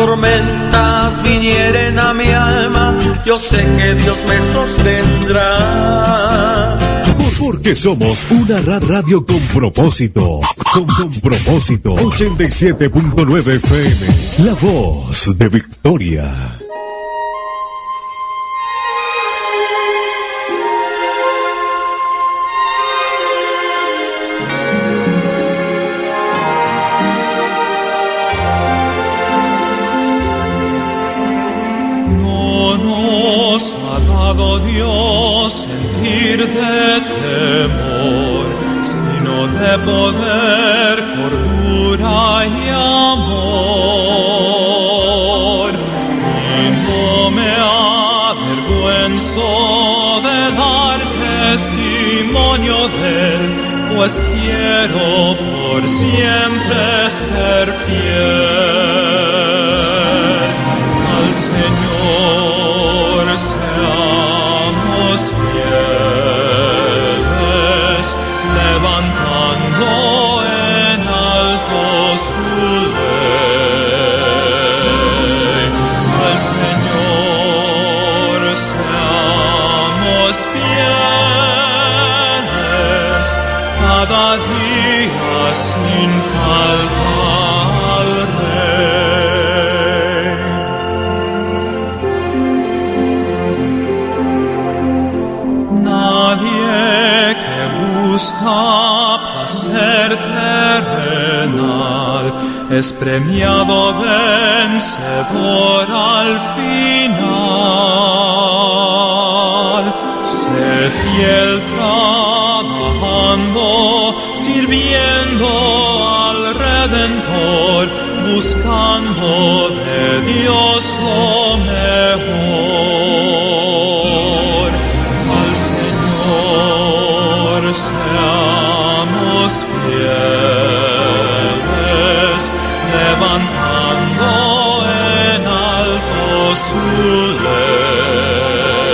tormentas vinieren a mi alma, yo sé que Dios me sostendrá. Porque somos una radio con propósito. Con propósito. 87.9 FM. La voz de Victoria. Dios sentir de temor, sino de poder, cordura y amor. Y no me avergüenzo de dar testimonio de él, pues quiero por siempre ser fiel al Señor. Seamos fieles, levantando en alto su ley. Al Señor seamos fieles, cada día sin falta al Rey. Nadie que busca placer terrenal es premiado vencedor al final. Sé fiel trabajando, sirviendo al Redentor, buscando de Dios lo mejor. Seamos fieles, levantando en alto su ley.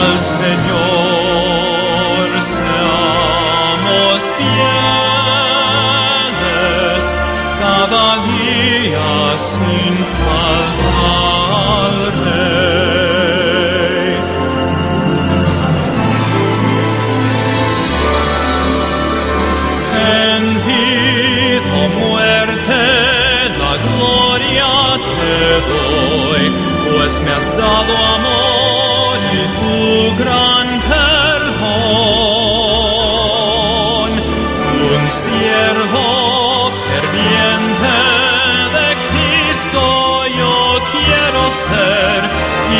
Al Señor seamos fieles, cada día sin falta al Rey. Pues me has dado amor y tu gran perdón. Un siervo ferviente de Cristo yo quiero ser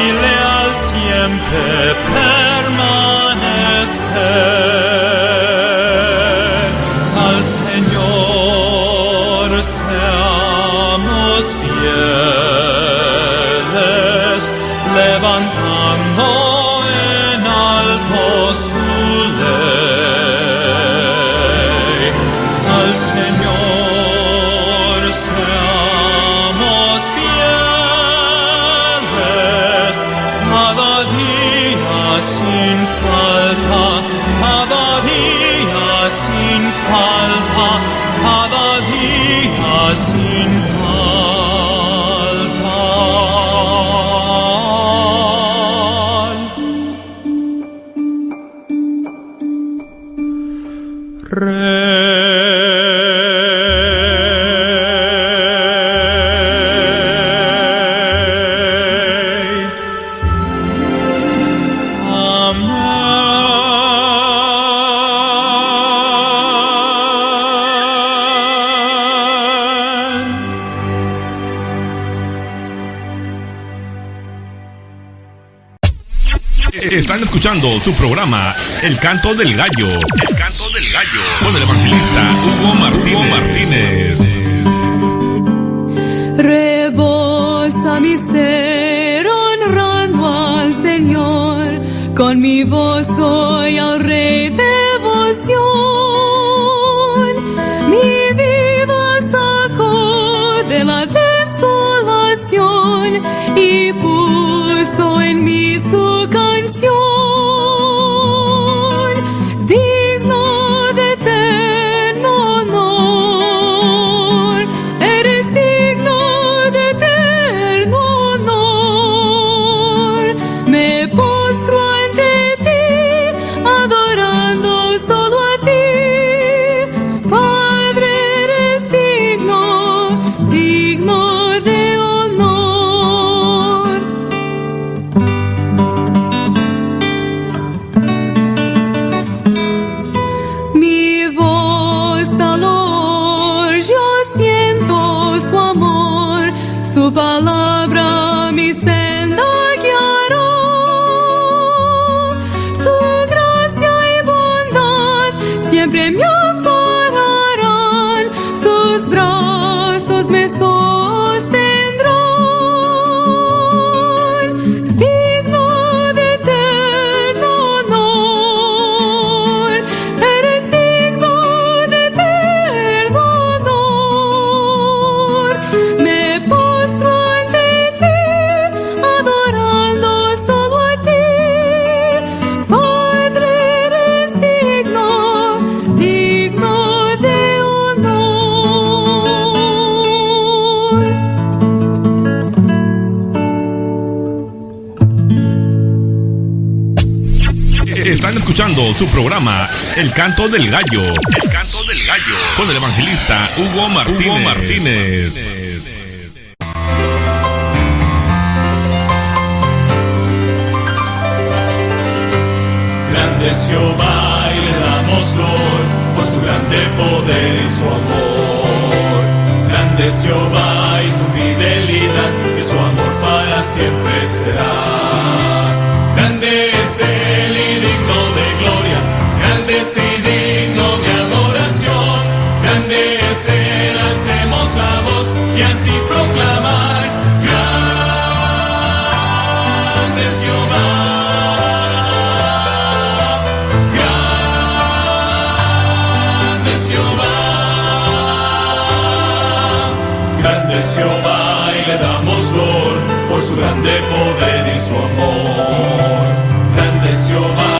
y leal siempre permanecer. Al Señor seamos fieles, levantando en alto su ley. Al Señor seamos fieles, cada día sin falta, cada día sin falta, cada día sin falta. Están escuchando su programa El Canto del Gallo. El Canto del Gallo. Con el evangelista Hugo Martínez. Rebosa mi ser honrando al Señor. Con mi voz doy al Rey devoción. Mi vida sacó de la desolación y puso en mí su canción. Digno de eterno honor, eres digno su palabra mi senda guiará, su gracia y bondad siempre me ampararán, sus brazos me sostendrán, digno de eterno honor, eres digno de eterno honor, me postro ante ti, adorando solo a ti, Padre, eres digno, digno de honor. Están escuchando su programa El Canto del Gallo. El Canto del Gallo. Con el evangelista Hugo Martínez. Grande es Jehová y le damos gloria por su grande poder y su amor. Grande es Jehová y su fidelidad y su amor para siempre será. Grande es Él y digno de gloria, grande es y digno de adoración. Grande es Él, alcemos la voz y así proclamar. Grande es Jehová. Grande es Jehová. Grande es Jehová y le damos gloria por su grande poder y su amor. Grande es Jehová.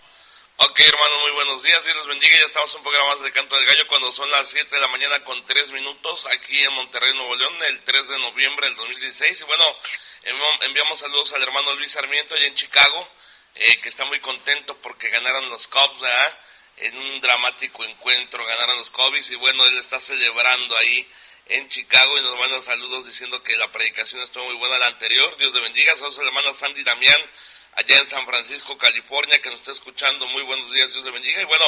Ok, hermanos, muy buenos días, Dios los bendiga. Ya estamos en un programa más del Canto del Gallo cuando son las 7 de la mañana con 3 minutos aquí en Monterrey, Nuevo León, el 3 de noviembre del 2016. Y bueno, enviamos saludos al hermano Luis Sarmiento allá en Chicago, que está muy contento porque ganaron los Cubs, ¿verdad? En un dramático encuentro ganaron los Cubs y bueno, él está celebrando ahí en Chicago y nos manda saludos diciendo que la predicación estuvo muy buena la anterior. Dios le bendiga. Saludos a la hermana Sandy Damián allá en San Francisco, California, que nos está escuchando. Muy buenos días, Dios le bendiga. Y bueno,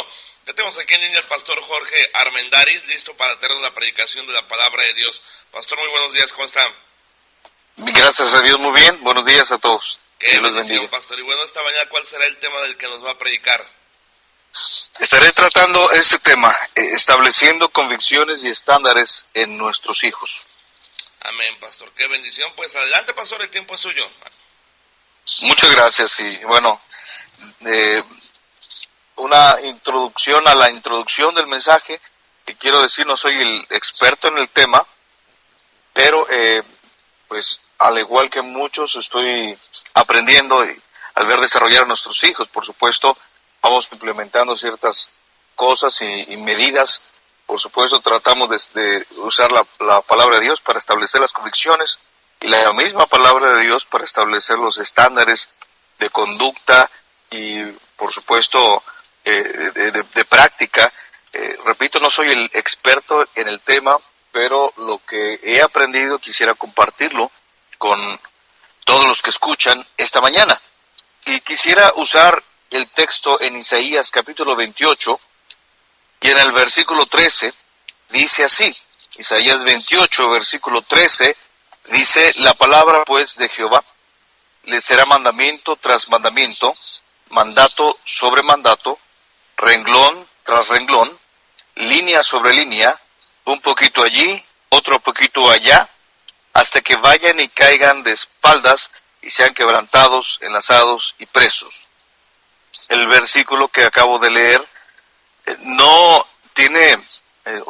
ya tenemos aquí en línea al pastor Jorge Armendáriz, listo para tener la predicación de la palabra de Dios. Pastor, muy buenos días, ¿cómo está? Gracias a Dios, muy bien. Buenos días a todos. Qué bendición, pastor. Y bueno, esta mañana, ¿cuál será el tema del que nos va a predicar? Estaré tratando este tema, estableciendo convicciones y estándares en nuestros hijos. Amén, pastor. Qué bendición. Pues adelante, pastor, el tiempo es suyo. Muchas gracias y bueno, una introducción a la introducción del mensaje, que quiero decir, no soy el experto en el tema, pero pues al igual que muchos estoy aprendiendo y al ver desarrollar a nuestros hijos, por supuesto, vamos implementando ciertas cosas y medidas. Por supuesto, tratamos de usar la palabra de Dios para establecer las convicciones y la misma palabra de Dios para establecer los estándares de conducta y, por supuesto, de práctica. Repito, no soy el experto en el tema, pero lo que he aprendido quisiera compartirlo con todos los que escuchan esta mañana. Y quisiera usar el texto en Isaías capítulo 28, y en el versículo 13 dice así, Isaías 28, versículo 13, dice, la palabra pues de Jehová, le será mandamiento tras mandamiento, mandato sobre mandato, renglón tras renglón, línea sobre línea, un poquito allí, otro poquito allá, hasta que vayan y caigan de espaldas y sean quebrantados, enlazados y presos. El versículo que acabo de leer no tiene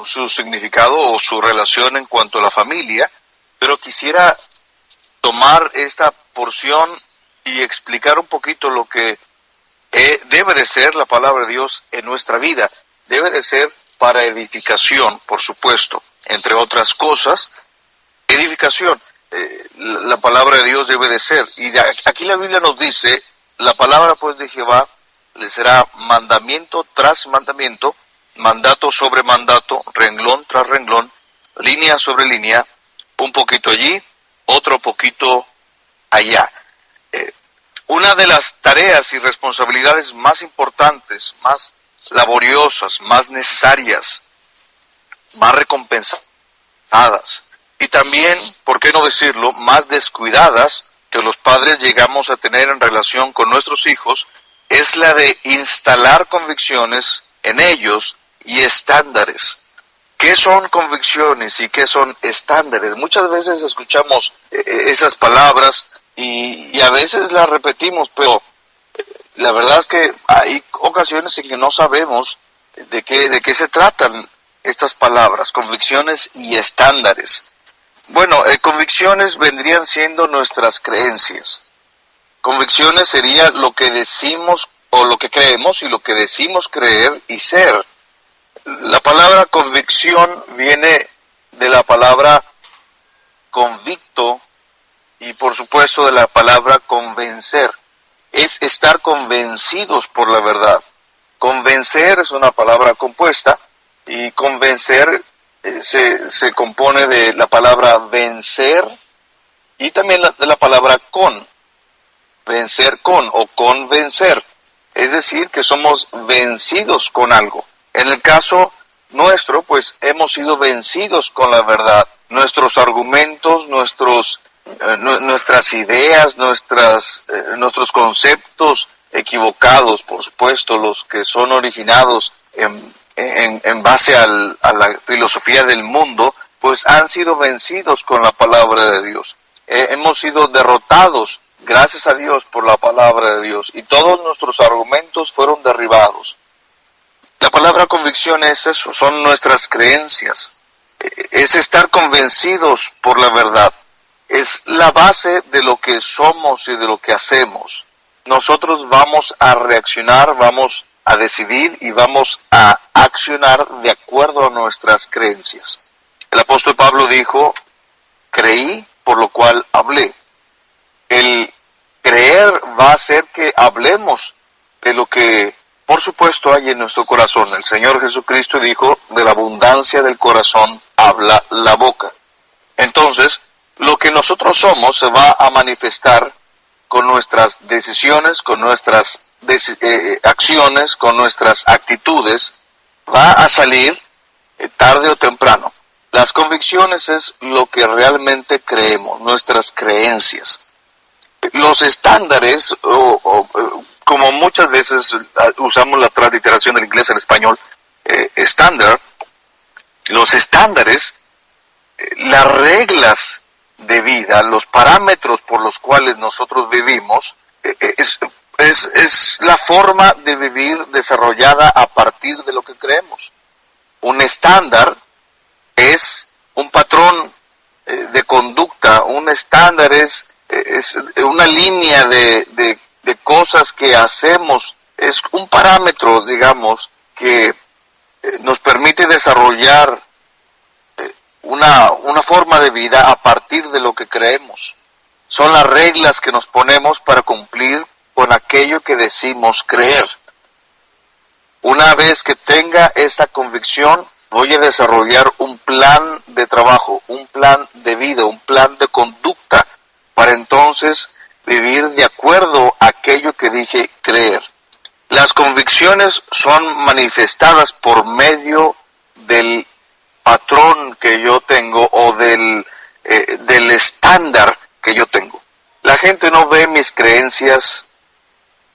su significado o su relación en cuanto a la familia, pero quisiera tomar esta porción y explicar un poquito lo que debe de ser la palabra de Dios en nuestra vida. Debe de ser para edificación, por supuesto, entre otras cosas, edificación. La palabra de Dios debe de ser. Y aquí la Biblia nos dice, la palabra pues de Jehová le será mandamiento tras mandamiento, mandato sobre mandato, renglón tras renglón, línea sobre línea, un poquito allí, otro poquito allá. Una de las tareas y responsabilidades más importantes, más laboriosas, más necesarias, más recompensadas y también, ¿por qué no decirlo?, más descuidadas que los padres llegamos a tener en relación con nuestros hijos, es la de instalar convicciones en ellos y estándares. ¿Qué son convicciones y qué son estándares? Muchas veces escuchamos esas palabras y a veces las repetimos, pero la verdad es que hay ocasiones en que no sabemos de qué se tratan estas palabras, convicciones y estándares. Bueno, convicciones vendrían siendo nuestras creencias. Convicciones sería lo que decimos o lo que creemos y lo que decimos creer y ser. La palabra convicción viene de la palabra convicto y por supuesto de la palabra convencer. Es estar convencidos por la verdad. Convencer es una palabra compuesta y convencer se compone de la palabra vencer y también de la palabra con. Vencer con o convencer. Es decir, que somos vencidos con algo. En el caso nuestro, pues hemos sido vencidos con la verdad. Nuestros argumentos, nuestras ideas, nuestros conceptos equivocados, por supuesto, los que son originados en base a la filosofía del mundo, pues han sido vencidos con la palabra de Dios. Hemos sido derrotados, gracias a Dios, por la palabra de Dios, y todos nuestros argumentos fueron derribados. La palabra convicción es eso, son nuestras creencias, es estar convencidos por la verdad, es la base de lo que somos y de lo que hacemos. Nosotros vamos a reaccionar, vamos a decidir y vamos a accionar de acuerdo a nuestras creencias. El apóstol Pablo dijo, creí, por lo cual hablé. El creer va a hacer que hablemos de lo que, por supuesto, hay en nuestro corazón. El Señor Jesucristo dijo, de la abundancia del corazón habla la boca. Entonces, lo que nosotros somos se va a manifestar con nuestras decisiones, con nuestras acciones, con nuestras actitudes, va a salir tarde o temprano. Las convicciones es lo que realmente creemos, nuestras creencias. Los estándares, como muchas veces usamos la transliteración del inglés al español, estándar, los estándares, las reglas de vida, los parámetros por los cuales nosotros vivimos, es la forma de vivir desarrollada a partir de lo que creemos. Un estándar es un patrón de conducta, un estándar es una línea de cosas que hacemos, es un parámetro, digamos, que nos permite desarrollar una forma de vida a partir de lo que creemos. Son las reglas que nos ponemos para cumplir con aquello que decimos creer. Una vez que tenga esta convicción, voy a desarrollar un plan de trabajo, un plan de vida, un plan de conducta, para entonces vivir de acuerdo a aquello que dije creer. Las convicciones son manifestadas por medio del patrón que yo tengo o del estándar que yo tengo. La gente no ve mis creencias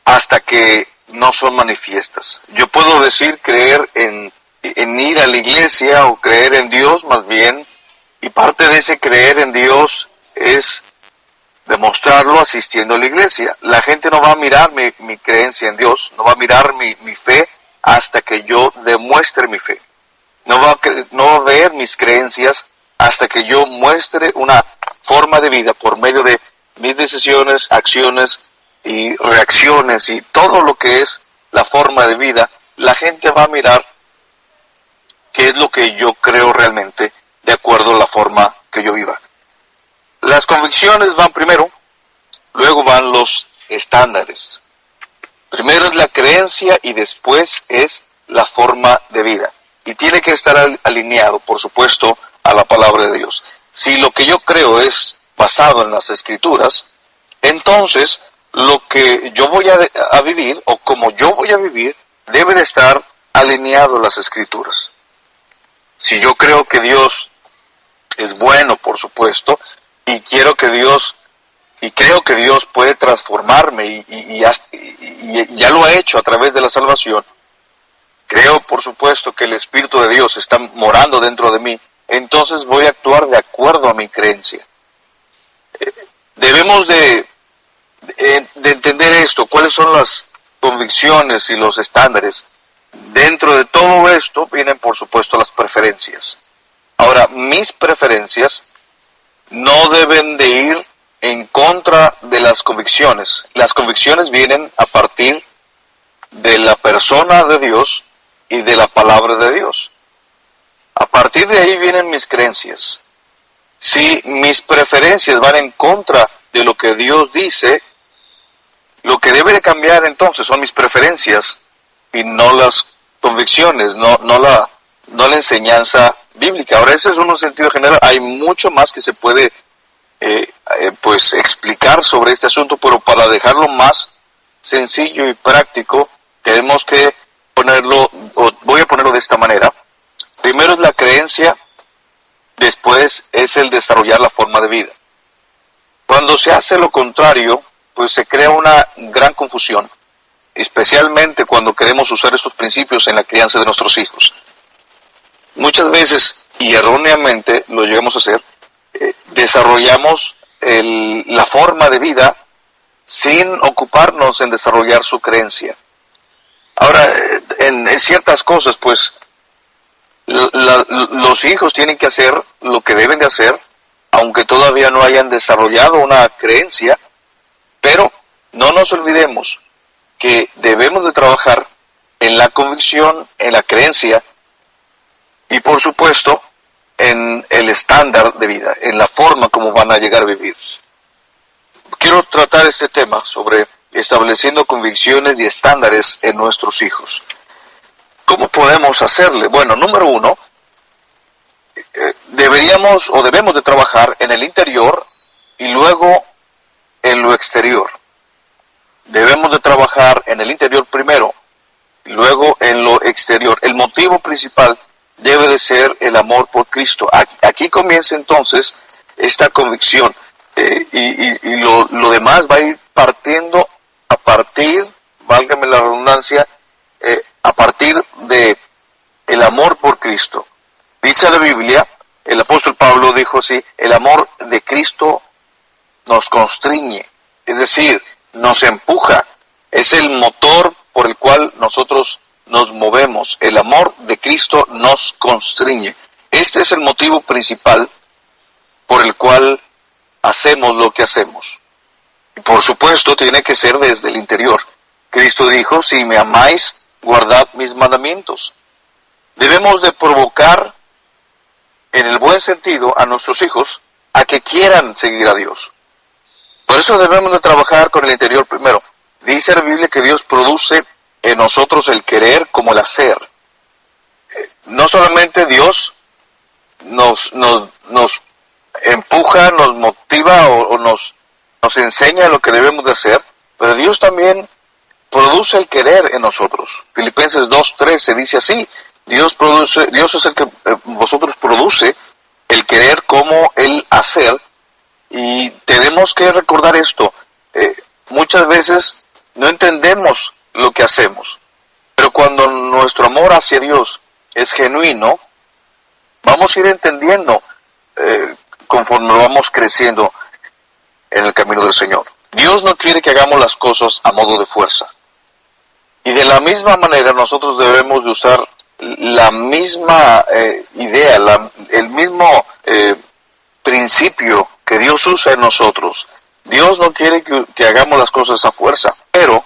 hasta que no son manifiestas. Yo puedo decir creer en ir a la iglesia o creer en Dios más bien, y parte de ese creer en Dios es demostrarlo asistiendo a la iglesia. La gente no va a mirar mi creencia en Dios, no va a mirar mi fe hasta que yo demuestre mi fe. No va a ver mis creencias hasta que yo muestre una forma de vida por medio de mis decisiones, acciones y reacciones y todo lo que es la forma de vida. La gente va a mirar qué es lo que yo creo realmente de acuerdo a la forma que yo viva. Las convicciones van primero, luego van los estándares. Primero es la creencia y después es la forma de vida. Y tiene que estar alineado, por supuesto, a la palabra de Dios. Si lo que yo creo es basado en las Escrituras, entonces lo que yo voy a vivir, o como yo voy a vivir, debe de estar alineado a las Escrituras. Si yo creo que Dios es bueno, por supuesto, y creo que Dios puede transformarme y ya lo ha hecho a través de la salvación. Creo, por supuesto, que el Espíritu de Dios está morando dentro de mí, entonces voy a actuar de acuerdo a mi creencia. Debemos de entender esto, cuáles son las convicciones y los estándares. Dentro de todo esto vienen, por supuesto, las preferencias. Ahora, mis preferencias no deben de ir en contra de las convicciones. Las convicciones vienen a partir de la persona de Dios y de la palabra de Dios. A partir de ahí vienen mis creencias. Si mis preferencias van en contra de lo que Dios dice, lo que debe de cambiar entonces son mis preferencias y no las convicciones, no la enseñanza bíblica. Ahora, ese es un sentido general. Hay mucho más que se puede pues explicar sobre este asunto, pero para dejarlo más sencillo y práctico, tenemos que voy a ponerlo de esta manera. Primero es la creencia, después es el desarrollar la forma de vida. Cuando se hace lo contrario, pues se crea una gran confusión, especialmente cuando queremos usar estos principios en la crianza de nuestros hijos. Muchas veces, y erróneamente lo llegamos a hacer, desarrollamos la forma de vida sin ocuparnos en desarrollar su creencia. Ahora, en ciertas cosas, pues, los hijos tienen que hacer lo que deben de hacer, aunque todavía no hayan desarrollado una creencia, pero no nos olvidemos que debemos de trabajar en la convicción, en la creencia y, por supuesto, en el estándar de vida, en la forma como van a llegar a vivir. Quiero tratar este tema sobre estableciendo convicciones y estándares en nuestros hijos. ¿Cómo podemos hacerle? Bueno, número uno, debemos de trabajar en el interior y luego en lo exterior. Debemos de trabajar en el interior primero y luego en lo exterior. El motivo principal debe de ser el amor por Cristo. Aquí comienza entonces esta convicción y lo demás va a ir partiendo a partir, válgame la redundancia, a partir de el amor por Cristo. Dice la Biblia, el apóstol Pablo dijo así, el amor de Cristo nos constriñe, es decir, nos empuja, es el motor por el cual nosotros nos movemos. El amor de Cristo nos constriñe. Este es el motivo principal por el cual hacemos lo que hacemos. Y por supuesto tiene que ser desde el interior. Cristo dijo, si me amáis, guardad mis mandamientos. Debemos de provocar, en el buen sentido, a nuestros hijos a que quieran seguir a Dios. Por eso debemos de trabajar con el interior primero. Dice la Biblia que Dios produce en nosotros el querer como el hacer. No solamente Dios nos empuja, nos motiva o nos enseña lo que debemos de hacer, pero Dios también produce el querer en nosotros. Filipenses 2:13 dice así, Dios es el que vosotros produce el querer como el hacer, y tenemos que recordar esto. Muchas veces no entendemos lo que hacemos, pero cuando nuestro amor hacia Dios es genuino, vamos a ir entendiendo conforme vamos creciendo en el camino del Señor. Dios no quiere que hagamos las cosas a modo de fuerza. Y de la misma manera nosotros debemos de usar la misma idea, el mismo principio que Dios usa en nosotros. Dios no quiere que hagamos las cosas a fuerza, pero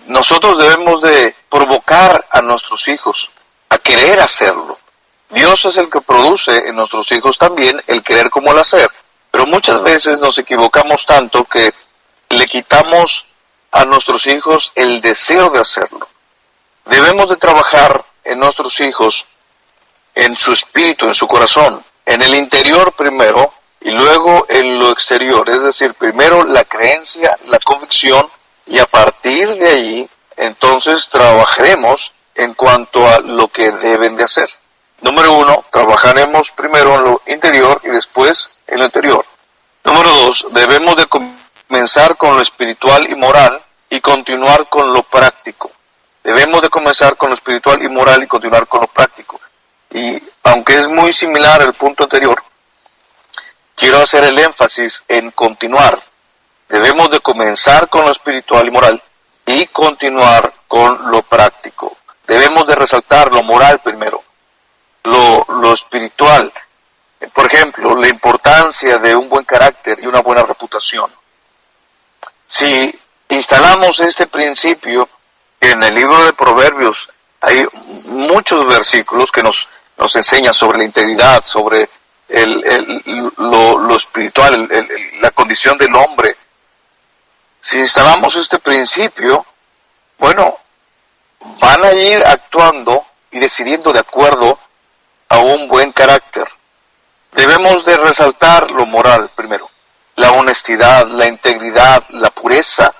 nosotros debemos de provocar a nuestros hijos a querer hacerlo. Dios es el que produce en nuestros hijos también el querer como el hacer, pero muchas veces nos equivocamos tanto que le quitamos a nuestros hijos el deseo de hacerlo. Debemos de trabajar en nuestros hijos, en su espíritu, en su corazón, en el interior primero y luego en lo exterior, es decir, primero la creencia, la convicción, y a partir de ahí entonces trabajaremos en cuanto a lo que deben de hacer. Número 1, trabajaremos primero en lo interior y después en lo interior. Número 2, debemos de comenzar con lo espiritual y moral y continuar con lo práctico. Debemos de comenzar con lo espiritual y moral y continuar con lo práctico. Y aunque es muy similar al punto anterior, quiero hacer el énfasis en continuar. Debemos de comenzar con lo espiritual y moral y continuar con lo práctico. Debemos de resaltar lo moral primero, lo espiritual. Por ejemplo, la importancia de un buen carácter y una buena reputación. Si instalamos este principio en el libro de Proverbios, hay muchos versículos que nos enseñan sobre la integridad, sobre lo espiritual, la condición del hombre. Si instalamos este principio, bueno, van a ir actuando y decidiendo de acuerdo a un buen carácter. Debemos de resaltar lo moral primero, la honestidad, la integridad, la pureza,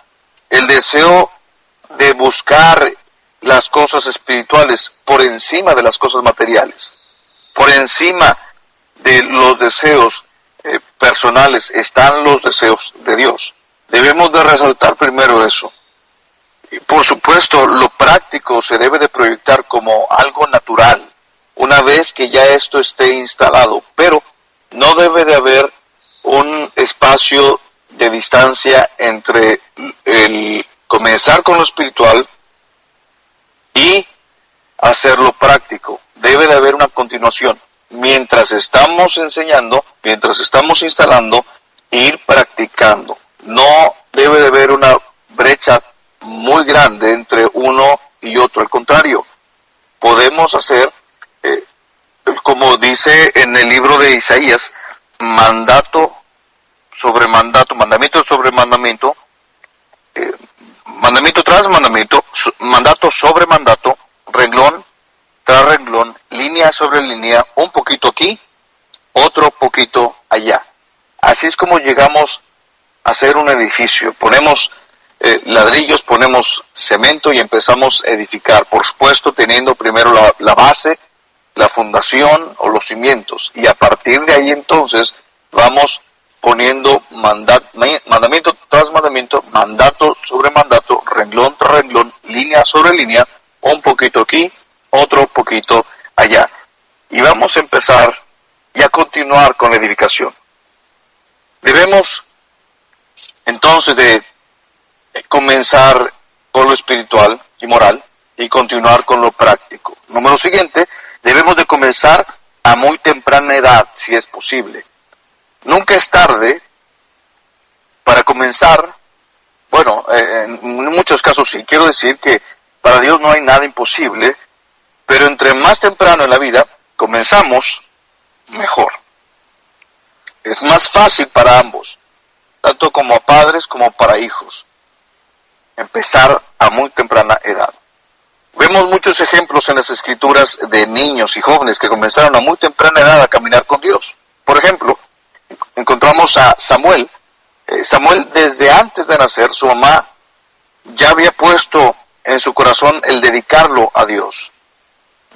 el deseo de buscar las cosas espirituales por encima de las cosas materiales, por encima de los deseos personales están los deseos de Dios. Debemos de resaltar primero eso. Y por supuesto, lo práctico se debe de proyectar como algo natural, una vez que ya esto esté instalado, pero no debe de haber un espacio de distancia entre el comenzar con lo espiritual y hacerlo práctico. Debe de haber una continuación. Mientras estamos enseñando, mientras estamos instalando, ir practicando. No debe de haber una brecha muy grande entre uno y otro. Al contrario, podemos hacer, como dice en el libro de Isaías, mandato sobre mandato, mandamiento sobre mandamiento, mandamiento tras mandamiento, mandato sobre mandato, renglón tras renglón, línea sobre línea, un poquito aquí, otro poquito allá. Así es como llegamos a hacer un edificio. Ponemos ladrillos, ponemos cemento y empezamos a edificar. Por supuesto, teniendo primero la base, la fundación o los cimientos. Y a partir de ahí entonces vamos poniendo mandamiento tras mandamiento, mandato sobre mandato, renglón tras renglón, línea sobre línea, un poquito aquí, otro poquito allá. Y vamos a empezar y a continuar con la edificación. Debemos entonces de comenzar con lo espiritual y moral y continuar con lo práctico. Número siguiente, debemos de comenzar a muy temprana edad, si es posible. Nunca es tarde para comenzar. Bueno, en muchos casos sí. Quiero decir que para Dios no hay nada imposible, pero entre más temprano en la vida comenzamos, mejor. Es más fácil para ambos, tanto como a padres como para hijos, empezar a muy temprana edad. Vemos muchos ejemplos en las Escrituras de niños y jóvenes que comenzaron a muy temprana edad a caminar con Dios. Por ejemplo, encontramos a Samuel. Samuel, desde antes de nacer, su mamá ya había puesto en su corazón el dedicarlo a Dios.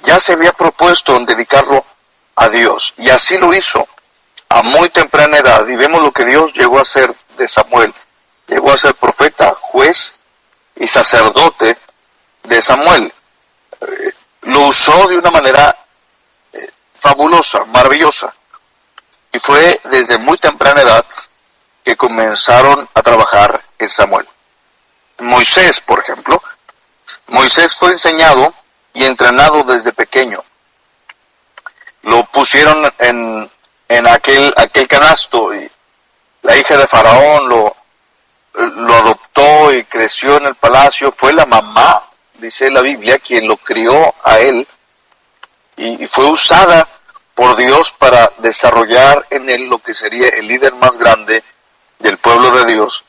Ya se había propuesto en dedicarlo a Dios, y así lo hizo a muy temprana edad. Y vemos lo que Dios llegó a hacer de Samuel. Llegó a ser profeta, juez y sacerdote de Samuel. Lo usó de una manera fabulosa, maravillosa. Y fue desde muy temprana edad que comenzaron a trabajar en Samuel. Moisés, por ejemplo. Moisés fue enseñado y entrenado desde pequeño. Lo pusieron en aquel canasto, y la hija de Faraón lo adoptó y creció en el palacio. Fue la mamá, dice la Biblia, quien lo crió a él, y fue usada por Dios para desarrollar en él lo que sería el líder más grande del pueblo de Dios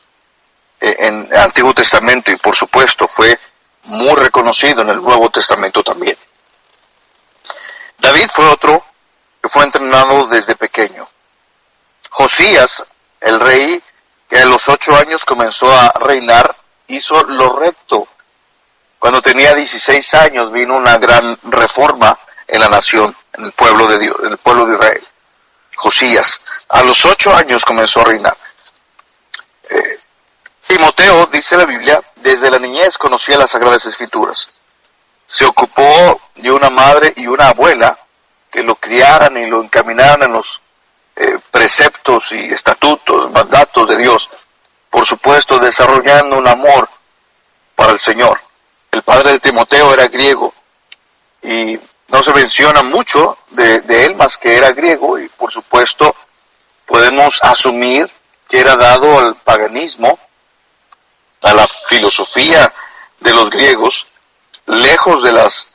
en el Antiguo Testamento, y por supuesto fue muy reconocido en el Nuevo Testamento también. David fue otro que fue entrenado desde pequeño. Josías, el rey, que a los 8 años comenzó a reinar, hizo lo recto. Cuando tenía 16 años vino una gran reforma en la nación. en el pueblo de Dios, en el pueblo de Israel. Josías, a los 8 años comenzó a reinar. Timoteo, dice la Biblia, desde la niñez conocía las Sagradas Escrituras. Se ocupó de una madre y una abuela que lo criaran y lo encaminaran en los preceptos y estatutos, mandatos de Dios. Por supuesto, desarrollando un amor para el Señor. El padre de Timoteo era griego y no se menciona mucho de él más que era griego, y por supuesto podemos asumir que era dado al paganismo, a la filosofía de los griegos, lejos de las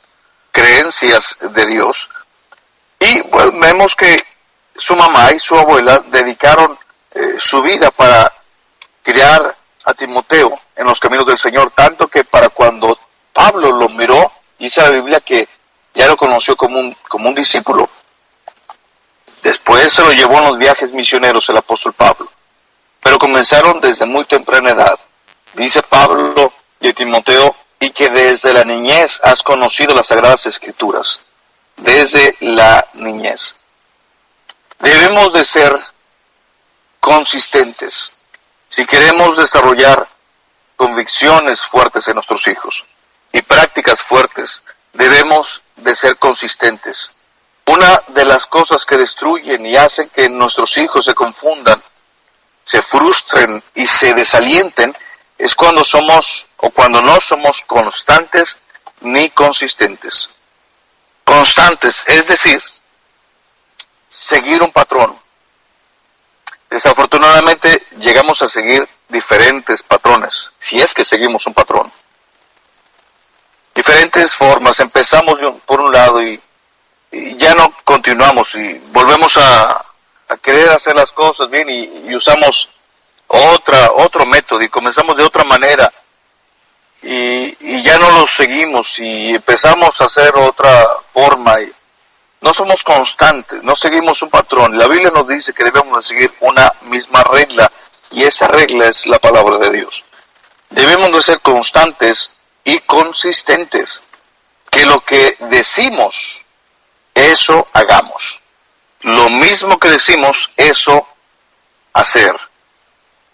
creencias de Dios. Y pues, vemos que su mamá y su abuela dedicaron su vida para criar a Timoteo en los caminos del Señor, tanto que para cuando Pablo lo miró, dice la Biblia que ya lo conoció como un discípulo. Después se lo llevó en los viajes misioneros el apóstol Pablo, pero comenzaron desde muy temprana edad. Dice Pablo de Timoteo, y que desde la niñez has conocido las Sagradas Escrituras. Desde la niñez. Debemos de ser consistentes si queremos desarrollar convicciones fuertes en nuestros hijos y prácticas fuertes. Debemos de ser consistentes. Una de las cosas que destruyen y hacen que nuestros hijos se confundan, se frustren y se desalienten es cuando somos o cuando no somos constantes ni consistentes. Constantes, es decir, seguir un patrón. Desafortunadamente llegamos a seguir diferentes patrones, si es que seguimos un patrón. Diferentes formas, empezamos por un lado y ya no continuamos y volvemos a querer hacer las cosas bien y usamos otro método y comenzamos de otra manera y ya no lo seguimos y empezamos a hacer otra forma y no somos constantes, no seguimos un patrón. La Biblia nos dice que debemos de seguir una misma regla y esa regla es la palabra de Dios. Debemos de ser constantes y consistentes, que lo que decimos, eso hagamos. Lo mismo que decimos, eso hacer.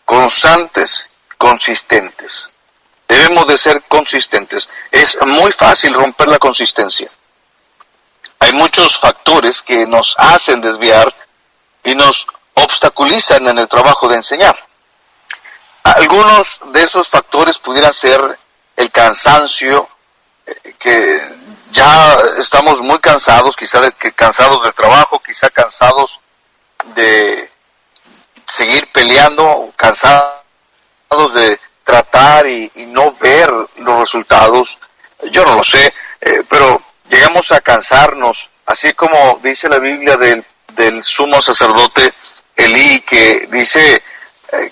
Constantes, consistentes. Debemos de ser consistentes. Es muy fácil romper la consistencia. Hay muchos factores que nos hacen desviar y nos obstaculizan en el trabajo de enseñar. Algunos de esos factores pudieran ser el cansancio, que ya estamos muy cansados, quizá cansados del trabajo, quizá cansados de seguir peleando, cansados de tratar y no ver los resultados. Yo no lo sé, pero llegamos a cansarnos, así como dice la Biblia del sumo sacerdote Elí, que dice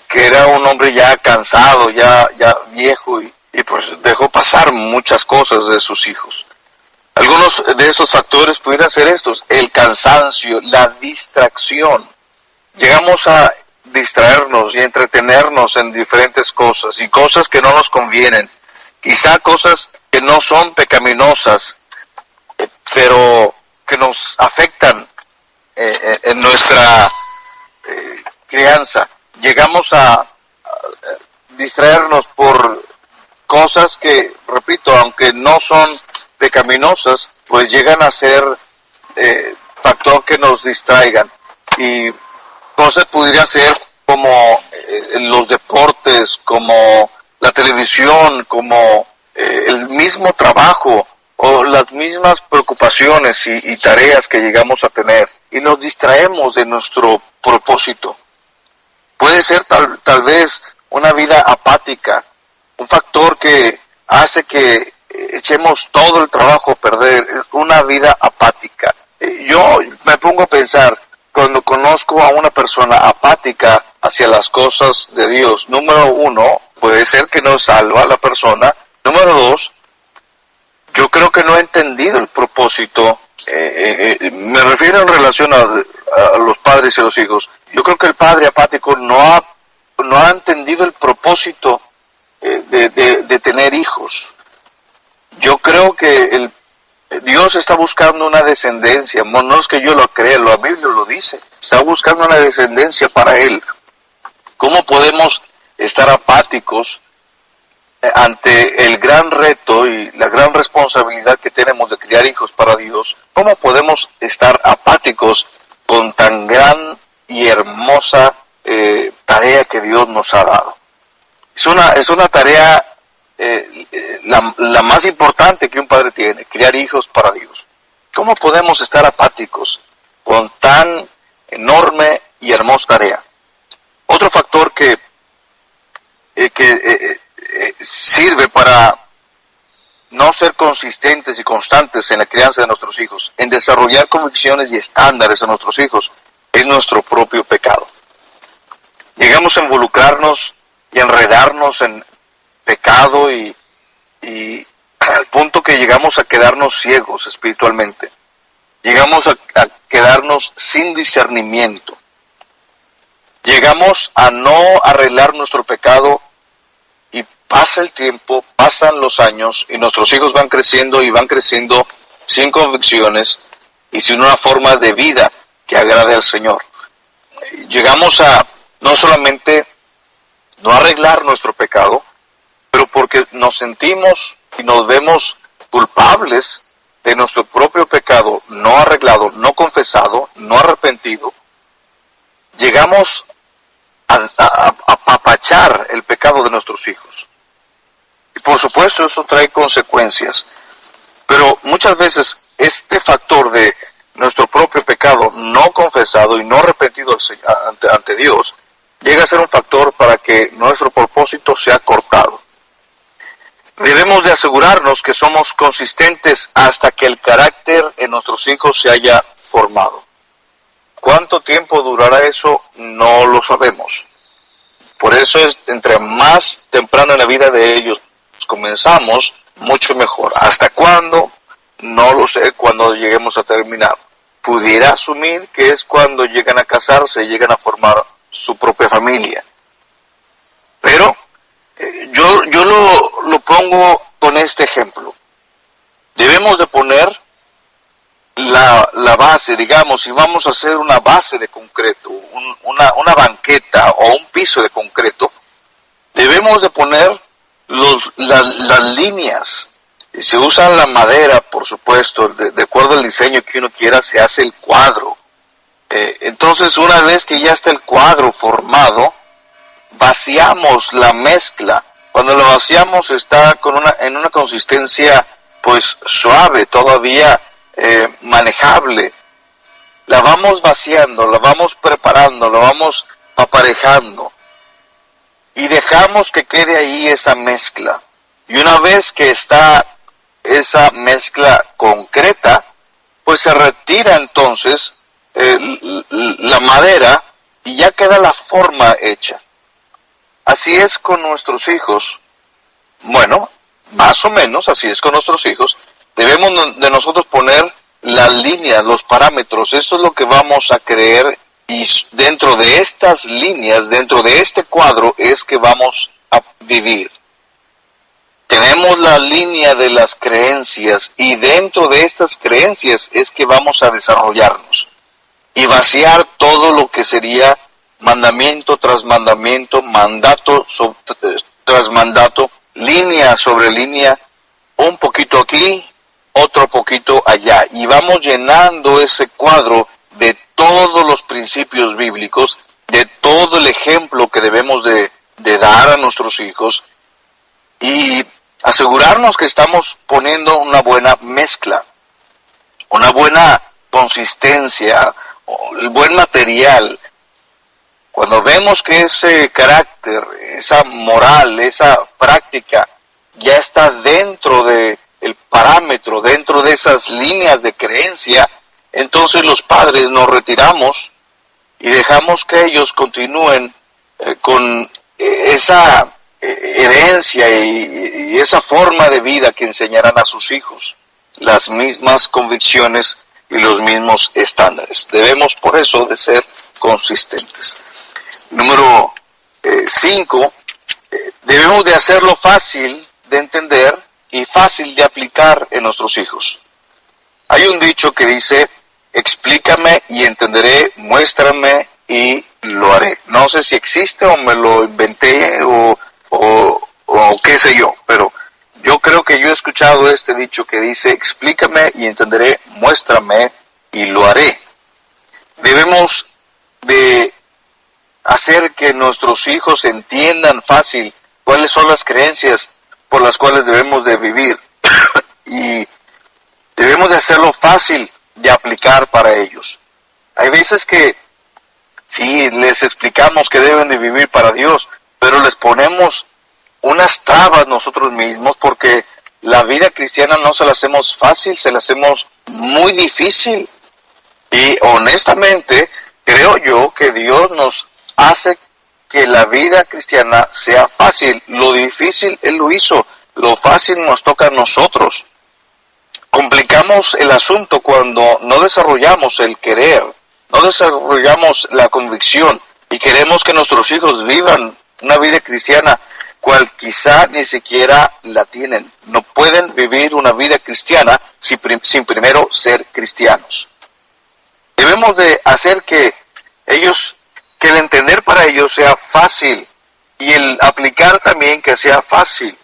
que era un hombre ya cansado, ya viejo, y pues dejó pasar muchas cosas de sus hijos. Algunos de estos factores pudieran ser estos: el cansancio, la distracción. Llegamos a distraernos y entretenernos en diferentes cosas y cosas que no nos convienen, quizá cosas que no son pecaminosas, pero que nos afectan en nuestra crianza. Llegamos a distraernos por cosas que, repito, aunque no son pecaminosas, pues llegan a ser factor que nos distraigan. Y cosas pudieran ser como los deportes, como la televisión, como el mismo trabajo o las mismas preocupaciones y tareas que llegamos a tener y nos distraemos de nuestro propósito. Puede ser tal vez una vida apática, un factor que hace que echemos todo el trabajo a perder, una vida apática. Yo me pongo a pensar, cuando conozco a una persona apática hacia las cosas de Dios, número uno, puede ser que no salva a la persona. Número dos, yo creo que no ha entendido el propósito. Me refiero en relación a los padres y los hijos. Yo creo que el padre apático no ha entendido el propósito de tener hijos. Yo creo que Dios Dios está buscando una descendencia, no es que yo lo crea, la Biblia lo dice, está buscando una descendencia para Él. ¿Cómo podemos estar apáticos ante el gran reto y la gran responsabilidad que tenemos de criar hijos para Dios? ¿Cómo podemos estar apáticos con tan gran y hermosa tarea que Dios nos ha dado? Es una tarea la más importante que un padre tiene, criar hijos para Dios. ¿Cómo podemos estar apáticos con tan enorme y hermosa tarea? Otro factor que sirve para no ser consistentes y constantes en la crianza de nuestros hijos, en desarrollar convicciones y estándares a nuestros hijos, es nuestro propio pecado. Llegamos a involucrarnos y enredarnos en pecado y al punto que llegamos a quedarnos ciegos espiritualmente. Llegamos a quedarnos sin discernimiento. Llegamos a no arreglar nuestro pecado y pasa el tiempo, pasan los años y nuestros hijos van creciendo sin convicciones y sin una forma de vida que agrade al Señor. Llegamos a no solamente no arreglar nuestro pecado, pero porque nos sentimos y nos vemos culpables de nuestro propio pecado no arreglado, no confesado, no arrepentido, llegamos a apapachar el pecado de nuestros hijos. Y por supuesto eso trae consecuencias, pero muchas veces este factor de nuestro propio pecado no confesado y no arrepentido ante Dios llega a ser un factor para que nuestro propósito sea cortado. Debemos de asegurarnos que somos consistentes hasta que el carácter en nuestros hijos se haya formado. ¿Cuánto tiempo durará eso? No lo sabemos. Por eso es entre más temprano en la vida de ellos comenzamos, mucho mejor. ¿Hasta cuándo? No lo sé, cuando lleguemos a terminar. Pudiera asumir que es cuando llegan a casarse, llegan a formar su propia familia. Pero yo lo pongo con este ejemplo. Debemos de poner la base, digamos, si vamos a hacer una base de concreto, una banqueta o un piso de concreto, debemos de poner las líneas. Se usa la madera, por supuesto, de acuerdo al diseño que uno quiera, se hace el cuadro. Entonces, una vez que ya está el cuadro formado, vaciamos la mezcla. Cuando lo vaciamos está en una consistencia pues suave, todavía manejable. La vamos vaciando, la vamos preparando, la vamos aparejando y dejamos que quede ahí esa mezcla. Y una vez que está esa mezcla concreta, pues se retira entonces la madera y ya queda la forma hecha. Así es con nuestros hijos. Bueno, más o menos así es con nuestros hijos. Debemos de nosotros poner las líneas, los parámetros. Eso es lo que vamos a creer, y dentro de estas líneas, dentro de este cuadro es que vamos a vivir. Tenemos la línea de las creencias y dentro de estas creencias es que vamos a desarrollarnos y vaciar todo lo que sería mandamiento tras mandamiento, mandato tras mandato, línea sobre línea, un poquito aquí, otro poquito allá. Y vamos llenando ese cuadro de todos los principios bíblicos, de todo el ejemplo que debemos de dar a nuestros hijos y asegurarnos que estamos poniendo una buena mezcla, una buena consistencia, el buen material. Cuando vemos que ese carácter, esa moral, esa práctica ya está dentro del parámetro, dentro de esas líneas de creencia, entonces los padres nos retiramos y dejamos que ellos continúen con esa herencia y esa forma de vida que enseñarán a sus hijos, las mismas convicciones y los mismos estándares. Debemos por eso de ser consistentes. Número 5, debemos de hacerlo fácil de entender y fácil de aplicar en nuestros hijos. Hay un dicho que dice, explícame y entenderé, muéstrame y lo haré. No sé si existe o me lo inventé o qué sé yo, pero yo creo que yo he escuchado este dicho que dice, explícame y entenderé, muéstrame y lo haré. Debemos de hacer que nuestros hijos entiendan fácil cuáles son las creencias por las cuales debemos de vivir y debemos de hacerlo fácil de aplicar para ellos. Hay veces que sí, les explicamos que deben de vivir para Dios, pero les ponemos unas trabas nosotros mismos porque la vida cristiana no se la hacemos fácil, se la hacemos muy difícil. Y honestamente, creo yo que Dios nos hace que la vida cristiana sea fácil. Lo difícil Él lo hizo, lo fácil nos toca a nosotros. Complicamos el asunto cuando no desarrollamos el querer, no desarrollamos la convicción y queremos que nuestros hijos vivan una vida cristiana cual quizá ni siquiera la tienen. No pueden vivir una vida cristiana sin primero ser cristianos. Debemos de hacer que el entender para ellos sea fácil y el aplicar también que sea fácil.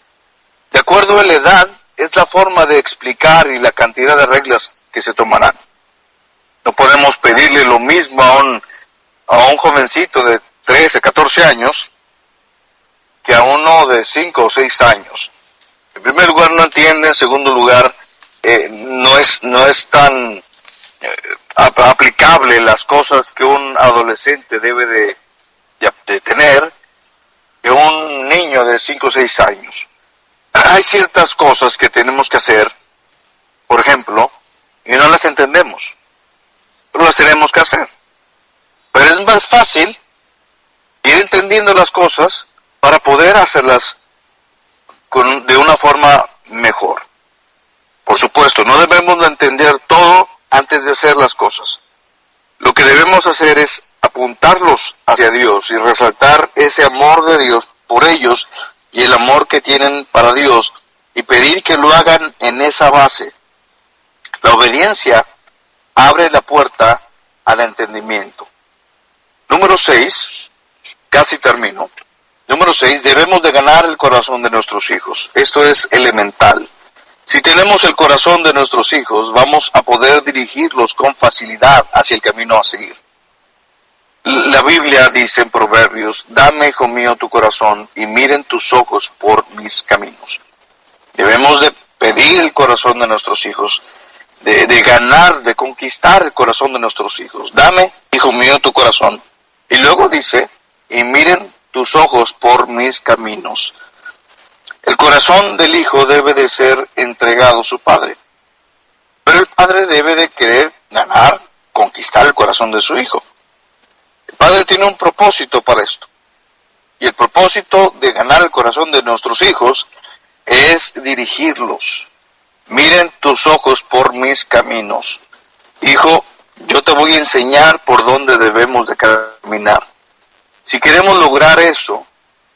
De acuerdo a la edad, es la forma de explicar y la cantidad de reglas que se tomarán. No podemos pedirle lo mismo a un jovencito de 13, 14 años que a uno de 5 o 6 años. En primer lugar no entiende, en segundo lugar no es tan aplicable las cosas que un adolescente debe de tener que un niño de 5 o 6 años. Hay ciertas cosas que tenemos que hacer, por ejemplo, y no las entendemos, pero las tenemos que hacer. Pero es más fácil ir entendiendo las cosas para poder hacerlas de una forma mejor. Por supuesto, no debemos de entender todo antes de hacer las cosas. Lo que debemos hacer es apuntarlos hacia Dios y resaltar ese amor de Dios por ellos y el amor que tienen para Dios y pedir que lo hagan en esa base. La obediencia abre la puerta al entendimiento. Número 6, casi termino. Número 6, debemos de ganar el corazón de nuestros hijos. Esto es elemental. Si tenemos el corazón de nuestros hijos, vamos a poder dirigirlos con facilidad hacia el camino a seguir. La Biblia dice en Proverbios, dame, hijo mío, tu corazón y miren tus ojos por mis caminos. Debemos de pedir el corazón de nuestros hijos, de ganar, de conquistar el corazón de nuestros hijos. Dame, hijo mío, tu corazón. Y luego dice, y miren tus ojos por mis caminos. El corazón del hijo debe de ser entregado a su padre. Pero el padre debe de querer ganar, conquistar el corazón de su hijo. El padre tiene un propósito para esto. Y el propósito de ganar el corazón de nuestros hijos es dirigirlos. Miren tus ojos por mis caminos. Hijo, yo te voy a enseñar por dónde debemos de caminar. Si queremos lograr eso,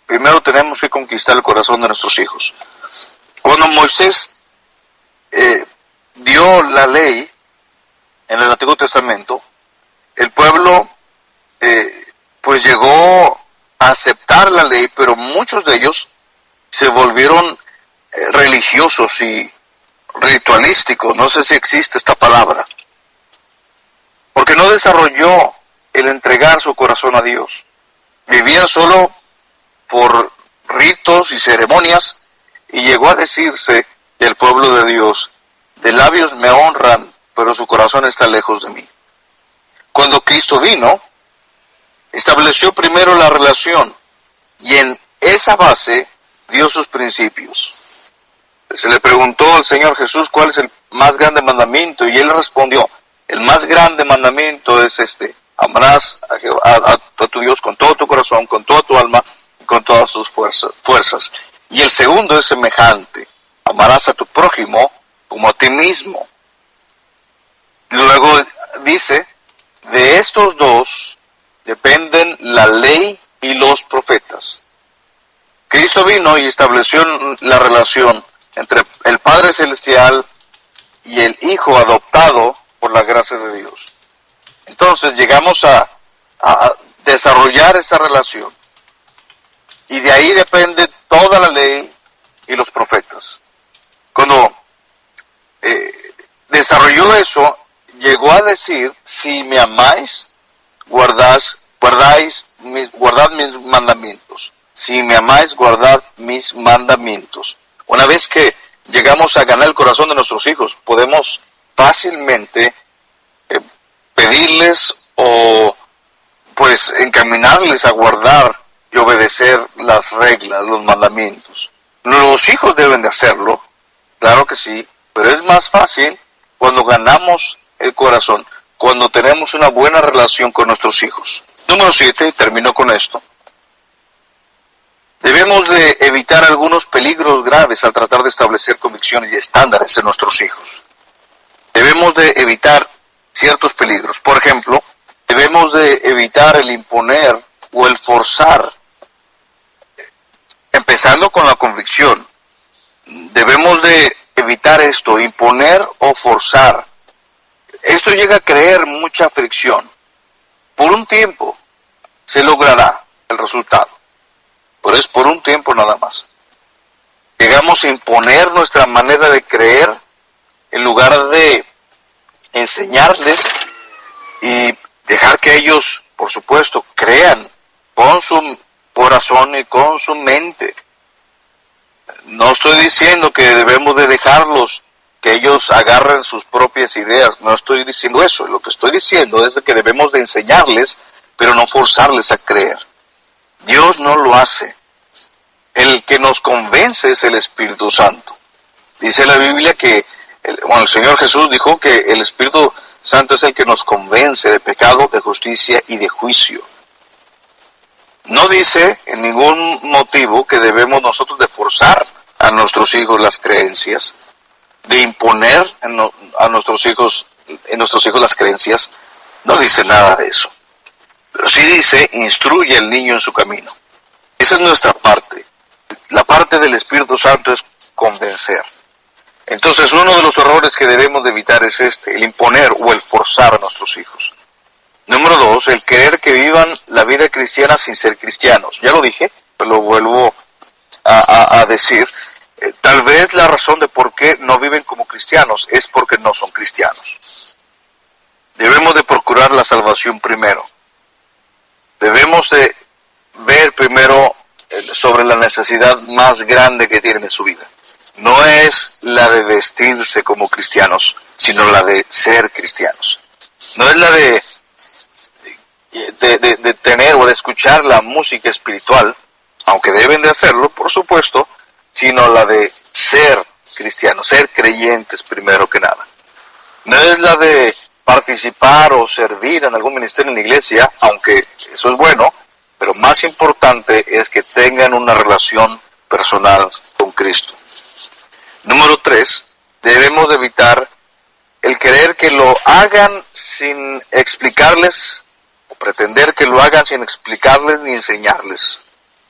primero tenemos que conquistar el corazón de nuestros hijos. Cuando Moisés dio la ley en el Antiguo Testamento, el pueblo pues llegó a aceptar la ley, pero muchos de ellos se volvieron religiosos y ritualísticos. No sé si existe esta palabra. Porque no desarrolló el entregar su corazón a Dios. Vivía solo por ritos y ceremonias y llegó a decirse del pueblo de Dios, de labios me honran, pero su corazón está lejos de mí. Cuando Cristo vino, estableció primero la relación y en esa base dio sus principios. Se le preguntó al Señor Jesús cuál es el más grande mandamiento y él respondió, el más grande mandamiento es este, amarás a tu Dios con todo tu corazón, con toda tu alma y con todas tus fuerzas. Y el segundo es semejante, amarás a tu prójimo como a ti mismo. Luego dice, de estos dos dependen la ley y los profetas. Cristo vino y estableció la relación entre el Padre Celestial y el hijo adoptado por la gracia de Dios. Entonces llegamos a desarrollar esa relación. Y de ahí depende toda la ley y los profetas. Cuando desarrolló eso, llegó a decir: si me amáis, guardad mis mandamientos. Si me amáis, guardad mis mandamientos. Una vez que llegamos a ganar el corazón de nuestros hijos, podemos fácilmente pedirles o pues encaminarles a guardar y obedecer las reglas, los mandamientos. Los hijos deben de hacerlo, claro que sí, pero es más fácil cuando ganamos el corazón, cuando tenemos una buena relación con nuestros hijos. Número 7, y termino con esto. Debemos de evitar algunos peligros graves al tratar de establecer convicciones y estándares en nuestros hijos. Debemos de evitar ciertos peligros. Por ejemplo, debemos de evitar el imponer o el forzar. Empezando con la convicción, debemos de evitar esto, imponer o forzar. Esto llega a crear mucha fricción. Por un tiempo se logrará el resultado, pero es por un tiempo nada más. Llegamos a imponer nuestra manera de creer en lugar de enseñarles y dejar que ellos, por supuesto, crean con su corazón y con su mente. No estoy diciendo que debemos de dejarlos que ellos agarren sus propias ideas, no estoy diciendo eso. Lo que estoy diciendo es que debemos de enseñarles, pero no forzarles a creer. Dios no lo hace. El que nos convence es el Espíritu Santo. Dice la Biblia que el Señor Jesús dijo que el Espíritu Santo es el que nos convence de pecado, de justicia y de juicio. No dice en ningún motivo que debemos nosotros de forzar a nuestros hijos las creencias, de imponer a nuestros hijos las creencias. No dice nada de eso. Pero sí dice: instruye al niño en su camino. Esa es nuestra parte. La parte del Espíritu Santo es convencer. Entonces, uno de los errores que debemos de evitar es el imponer o el forzar a nuestros hijos. Número 2, el querer que vivan la vida cristiana sin ser cristianos. Ya lo dije, pero lo vuelvo a decir. Tal vez la razón de por qué no viven como cristianos es porque no son cristianos. Debemos de procurar la salvación primero. Debemos de ver primero sobre la necesidad más grande que tienen en su vida. No es la de vestirse como cristianos, sino la de ser cristianos. No es la de tener o de escuchar la música espiritual, aunque deben de hacerlo, por supuesto, sino la de ser cristianos, ser creyentes primero que nada. No es la de participar o servir en algún ministerio en la iglesia, aunque eso es bueno, pero más importante es que tengan una relación personal con Cristo. Número 3, debemos de evitar el querer que lo hagan sin explicarles, o pretender que lo hagan sin explicarles ni enseñarles,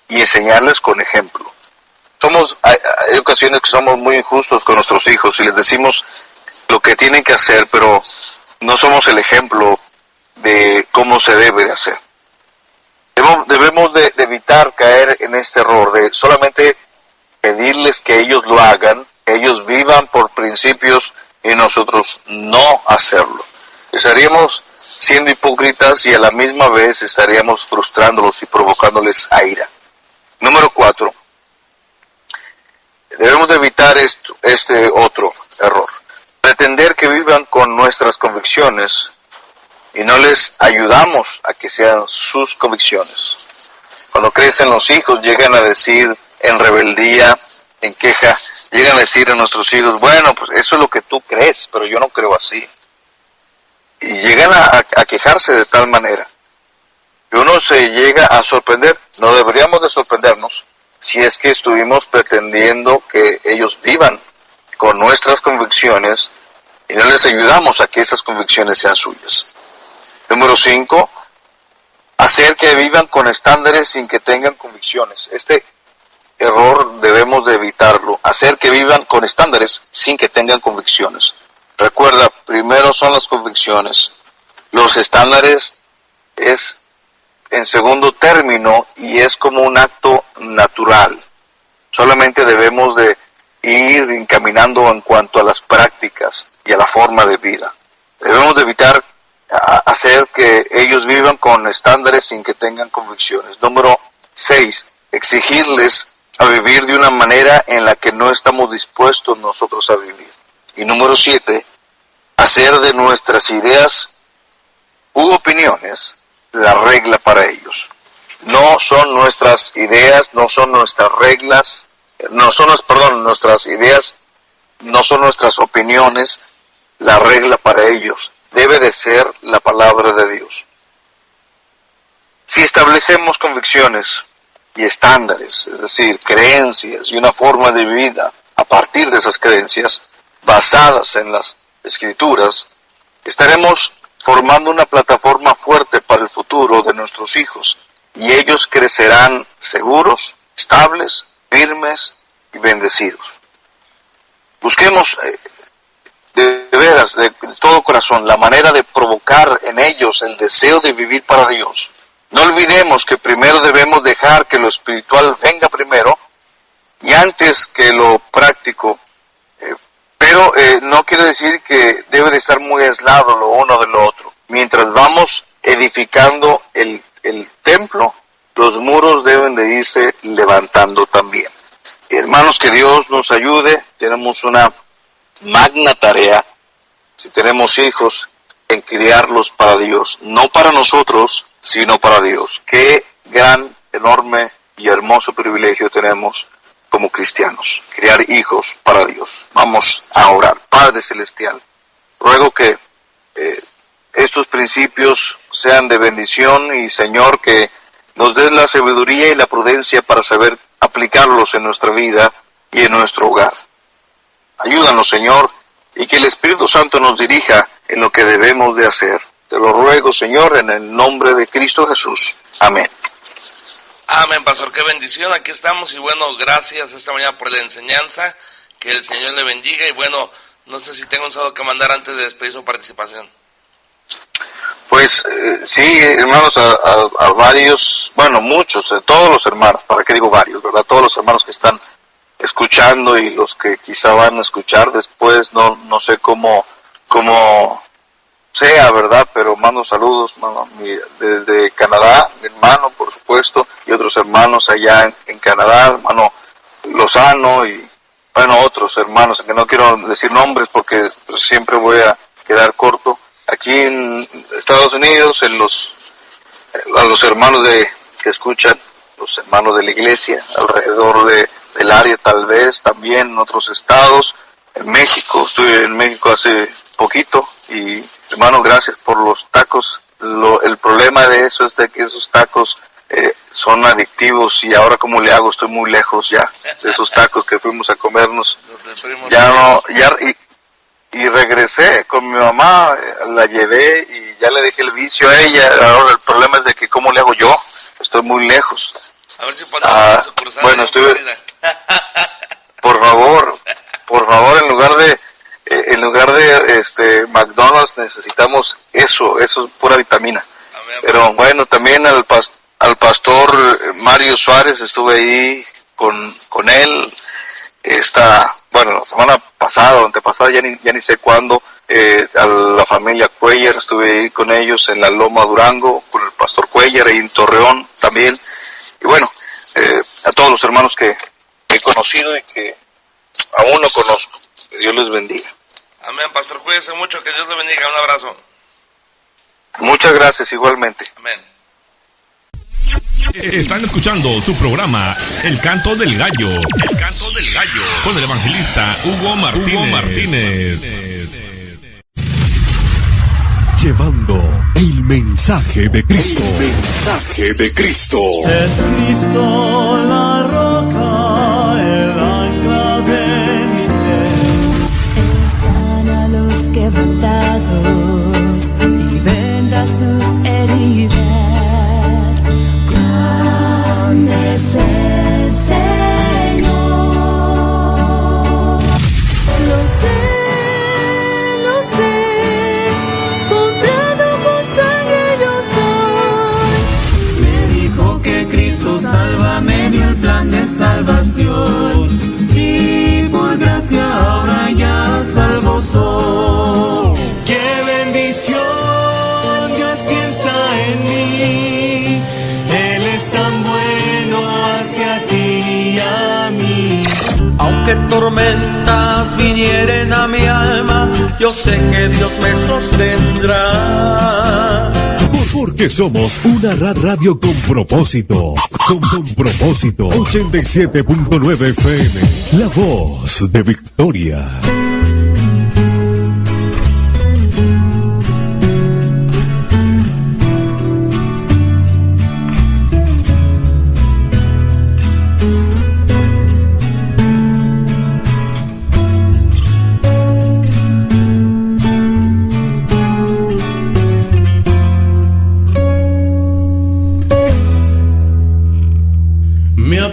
y enseñarles con ejemplo. Hay ocasiones que somos muy injustos con nuestros hijos y les decimos lo que tienen que hacer, pero no somos el ejemplo de cómo se debe de hacer. Debemos de evitar caer en este error de solamente pedirles que ellos lo hagan, que ellos vivan por principios y nosotros no hacerlo. Estaríamos siendo hipócritas y a la misma vez estaríamos frustrándolos y provocándoles a ira. Número 4. Debemos de evitar este otro error. Pretender que vivan con nuestras convicciones y no les ayudamos a que sean sus convicciones. Cuando crecen los hijos llegan a decir en rebeldía, en queja, llegan a decir a nuestros hijos: bueno, pues eso es lo que tú crees, pero yo no creo así. Y llegan a quejarse de tal manera que uno se llega a sorprender. No deberíamos de sorprendernos si es que estuvimos pretendiendo que ellos vivan con nuestras convicciones y no les ayudamos a que esas convicciones sean suyas. Número 5, hacer que vivan con estándares sin que tengan convicciones. Este error debemos de evitarlo. Hacer que vivan con estándares sin que tengan convicciones. Recuerda, primero son las convicciones. Los estándares es en segundo término y es como un acto natural. Solamente debemos de ir encaminando en cuanto a las prácticas y a la forma de vida. Debemos de evitar hacer que ellos vivan con estándares sin que tengan convicciones. Número 6, exigirles a vivir de una manera en la que no estamos dispuestos nosotros a vivir. Y número 7, hacer de nuestras ideas u opiniones la regla para ellos. No son nuestras ideas, no son nuestras reglas, nuestras ideas, no son nuestras opiniones la regla para ellos. Debe de ser la palabra de Dios. Si establecemos convicciones y estándares, es decir, creencias y una forma de vida a partir de esas creencias, basadas en las Escrituras, estaremos formando una plataforma fuerte para el futuro de nuestros hijos, y ellos crecerán seguros, estables, firmes y bendecidos. Busquemos de veras, de todo corazón, la manera de provocar en ellos el deseo de vivir para Dios. No olvidemos que primero debemos dejar que lo espiritual venga primero y antes que lo práctico, pero no quiere decir que debe de estar muy aislado lo uno de lo otro. Mientras vamos edificando el templo, los muros deben de irse levantando también. Hermanos, que Dios nos ayude. Tenemos una magna tarea, si tenemos hijos, en criarlos para Dios, no para nosotros, sino para Dios. Qué gran, enorme y hermoso privilegio tenemos como cristianos, criar hijos para Dios. Vamos a orar. Padre Celestial, ruego que estos principios sean de bendición y, Señor, que nos des la sabiduría y la prudencia para saber aplicarlos en nuestra vida y en nuestro hogar. Ayúdanos, Señor, y que el Espíritu Santo nos dirija en lo que debemos de hacer. Te lo ruego, Señor, en el nombre de Cristo Jesús. Amén. Amén, pastor, qué bendición. Aquí estamos y bueno, gracias esta mañana por la enseñanza. Que el Señor le bendiga y bueno, no sé si tengo un saludo que mandar antes de despedir su participación. Pues sí, hermanos, a varios, bueno, muchos, todos los hermanos, ¿para qué digo varios, verdad? Todos los hermanos que están escuchando y los que quizá van a escuchar después, no sé cómo sea, ¿verdad? Pero mando saludos, desde Canadá, mi hermano, por supuesto, y otros hermanos allá en Canadá, hermano Lozano y, bueno, otros hermanos, que no quiero decir nombres porque pues, siempre voy a quedar corto. Aquí en Estados Unidos, a los hermanos que escuchan, los hermanos de la iglesia, alrededor del área tal vez, también en otros estados, en México, estuve en México hace poquito, y hermano, gracias por los tacos. El problema de eso es de que esos tacos son adictivos, y ahora ¿cómo le hago? Estoy muy lejos ya de esos tacos que fuimos a comernos. Y regresé con mi mamá, la llevé y ya le dejé el vicio a ella. Ahora el problema es de que ¿cómo le hago yo? Estoy muy lejos. A ver si podemos sucursal. Bueno, por favor, en lugar de McDonald's necesitamos eso es pura vitamina. Amén. Pero bueno, también al pastor Mario Suárez, estuve ahí con él la semana pasada o antepasada, ya ni sé cuándo, a la familia Cuellar, estuve ahí con ellos en la Loma Durango, con el pastor Cuellar, ahí en Torreón también, y bueno, a todos los hermanos que he conocido y que aún no conozco, que Dios les bendiga. Amén, pastor, cuídense mucho, que Dios les bendiga, un abrazo. Muchas gracias, igualmente. Amén. Están escuchando su programa El Canto del Gallo. El Canto del Gallo. Con el evangelista Hugo Martínez. Llevando el mensaje de Cristo. El mensaje de Cristo. Es Cristo la roca, el ancla de mi fe. Él sana a los quebrantados y venda sus heridas. Grande es el Señor. Los cielos a ti y a mí. Aunque tormentas vinieren a mi alma, yo sé que Dios me sostendrá. Porque somos una radio con propósito. Con propósito. 87.9 FM. La voz de Victoria.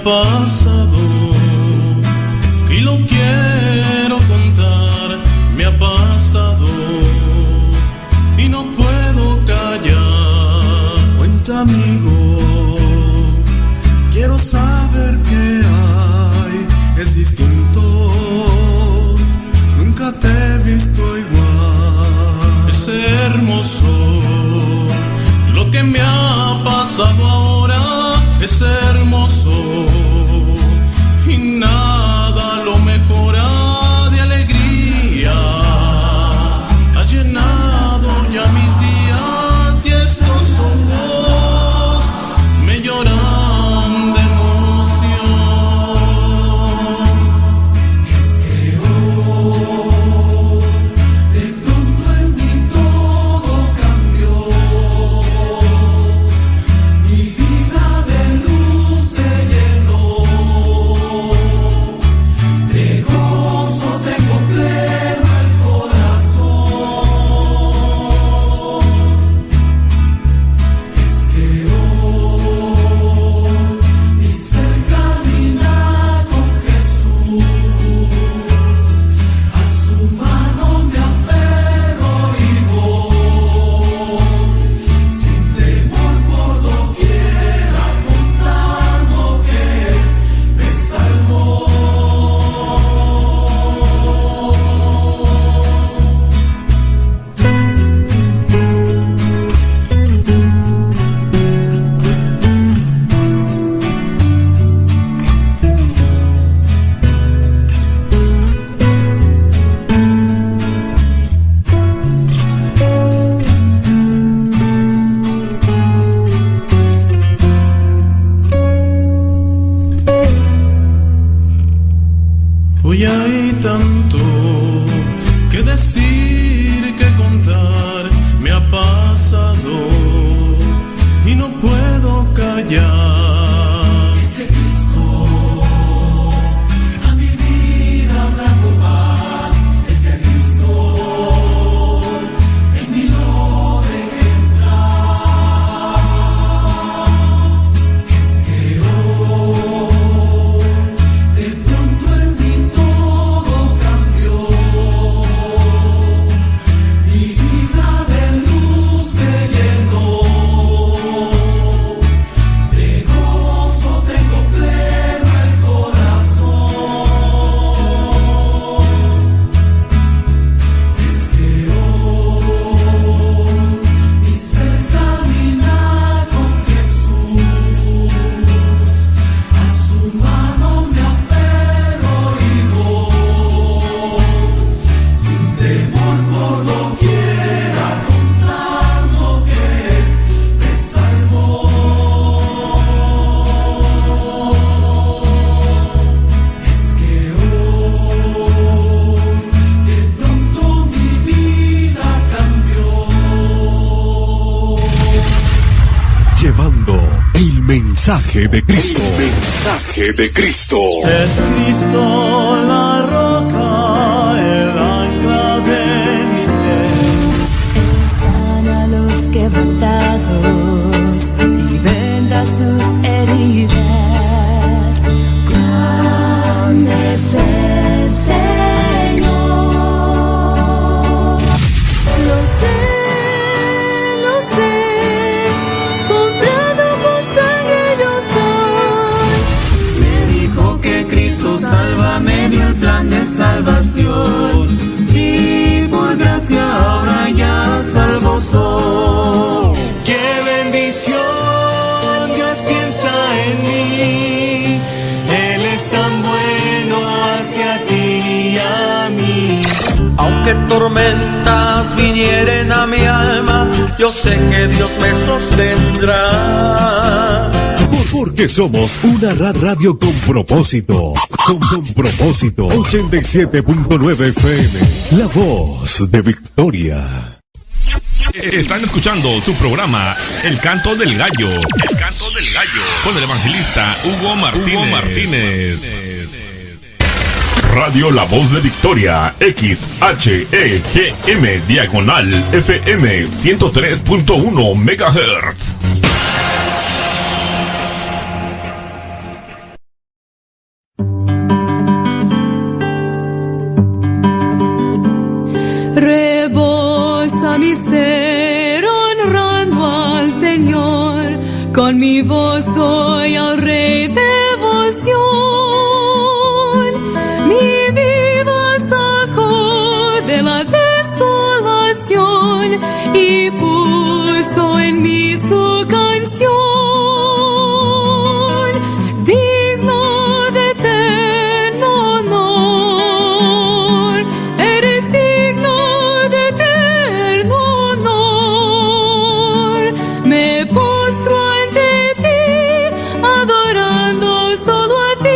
Pasado y lo quiero contar, me ha pasado y no puedo callar. Cuenta, amigo, quiero saber qué hay, es distinto, nunca te he visto igual. Es hermoso lo que me ha pasado ahora, es hermoso y nada lo mejora de alegría. Ha llenado ya mis días y estos ojos me lloran de emoción. Es que hoy de pronto en mí todo cambió. Mi vida de luz se llenó, de gozo tengo pleno el corazón. Es que hoy mi ser camina con Jesús, a su mano me aferro y voy, sin temor por doquier, apuntando que me salvó. Hoy hay tanto que decir, que contar, me ha pasado y no puedo callar. Es que Cristo a mi vida trajo paz, es que Cristo en mí lo dejé entrar. Es que hoy de pronto en mí todo cambió. Mi vida de luz se llenó, de gozo tengo pleno el corazón. Es que hoy mi ser camina con Jesús, a su mano me aferro y voy, sin temor por doquiera, contando que me salvó. Es que hoy de pronto mi vida cambió. Llevando el mensaje de Cristo. El mensaje de Cristo. Es Cristo la roca, el ancla de mi fe. Él sana a los quebrantados y venda sus heridas. Grande es el Señor. Lo sé, comprado con sangre yo soy. Me dijo que Cristo salva, me dio el plan de salvación y por gracia ahora ya salvo soy. Aunque tormentas vinieren a mi alma, yo sé que Dios me sostendrá. Porque somos una radio con propósito. Con propósito. 87.9 FM. La voz de Victoria. Están escuchando su programa El Canto del Gallo. El Canto del Gallo. Con el evangelista Hugo Martínez. Radio La Voz de Victoria. XHEGM diagonal FM 103.1 MHz. Rebosa mi ser honrando al Señor, con mi voz doy al Rey devoción. Mi vida sacó de la desolación y puso en mí su canción. Digno de eterno honor, eres digno de eterno honor. Me postro ante ti, adorando solo a ti.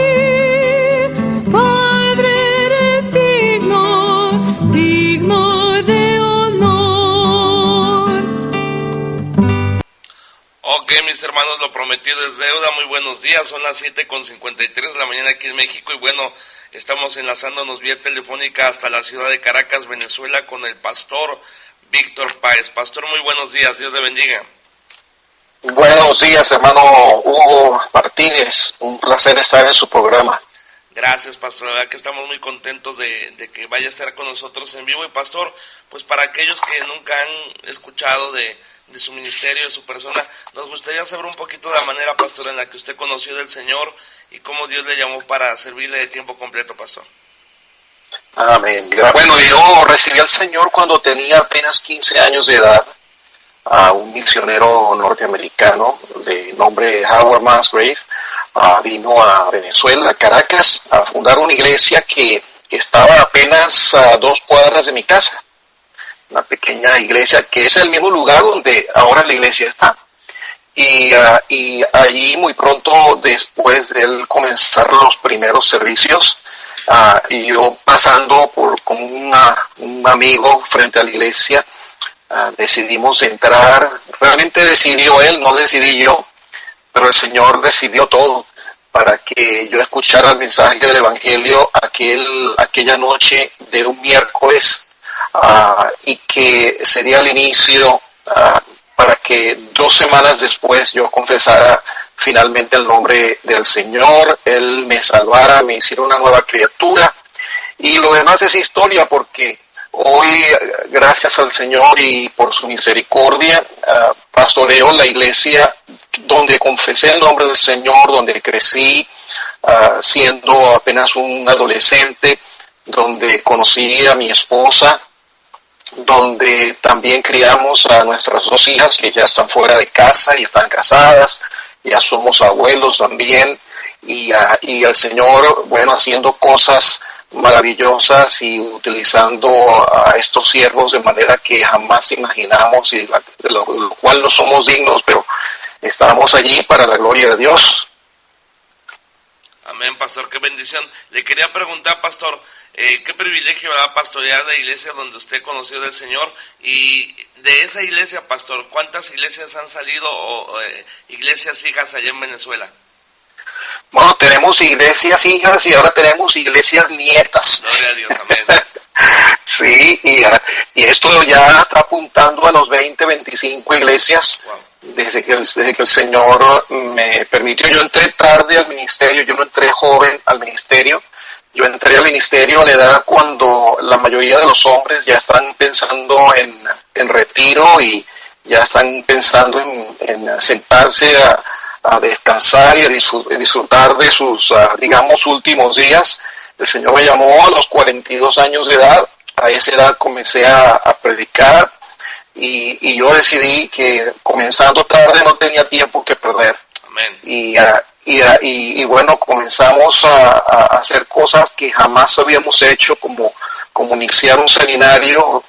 Padre, eres digno, digno de honor. Ok, mis hermanos, lo prometido es deuda. Muy buenos días, son las 7:53 de la mañana aquí en México y bueno, estamos enlazándonos vía telefónica hasta la ciudad de Caracas, Venezuela, con el pastor Víctor Páez. Pastor, muy buenos días, Dios le bendiga. Buenos días, hermano Hugo Martínez. Un placer estar en su programa. Gracias, pastor, la verdad que estamos muy contentos de que vaya a estar con nosotros en vivo. Y pastor, pues para aquellos que nunca han escuchado de su ministerio, de su persona, nos gustaría saber un poquito de la manera, pastor, en la que usted conoció del Señor y cómo Dios le llamó para servirle de tiempo completo, pastor. Amén. Bueno, yo recibí al Señor cuando tenía apenas 15 años de edad, a un misionero norteamericano de nombre Howard Musgrave. Vino a Venezuela, a Caracas, a fundar una iglesia que estaba apenas a 2 cuadras de mi casa. Una pequeña iglesia que es el mismo lugar donde ahora la iglesia está. Y allí muy pronto después de él comenzar los primeros servicios, y yo pasando con un amigo frente a la iglesia, decidimos entrar. Realmente decidió él, no decidí yo, pero el Señor decidió todo para que yo escuchara el mensaje del Evangelio aquella noche de un miércoles, y que sería el inicio para que 2 semanas después yo confesara finalmente el nombre del Señor, Él me salvara, me hiciera una nueva criatura. Y lo demás es historia, porque hoy, gracias al Señor y por su misericordia, pastoreo la iglesia donde confesé el nombre del Señor, donde crecí siendo apenas un adolescente, donde conocí a mi esposa, donde también criamos a nuestras 2 hijas que ya están fuera de casa y están casadas, ya somos abuelos también, y el Señor, bueno, haciendo cosas maravillosas y utilizando a estos siervos de manera que jamás imaginamos y de lo cual no somos dignos, pero estamos allí para la gloria de Dios. Amén, pastor, qué bendición. Le quería preguntar, pastor, qué privilegio va a pastorear la iglesia donde usted conoció del Señor, y de esa iglesia, pastor, ¿cuántas iglesias han salido o iglesias hijas allá en Venezuela? Bueno, tenemos iglesias hijas y ahora tenemos iglesias nietas. Gloria a Dios, amén. Sí, y esto ya está apuntando a los 20, 25 iglesias. Wow. Desde que el Señor me permitió. Yo entré tarde al ministerio, yo no entré joven al ministerio. Yo entré al ministerio a la edad cuando la mayoría de los hombres ya están pensando en retiro y ya están pensando en sentarse a descansar y a disfrutar de sus, digamos, últimos días. El Señor me llamó a los 42 años de edad. A esa edad comencé a predicar, y yo decidí que comenzando tarde no tenía tiempo que perder. Amén. Y bueno, comenzamos a hacer cosas que jamás habíamos hecho, como como iniciar un seminario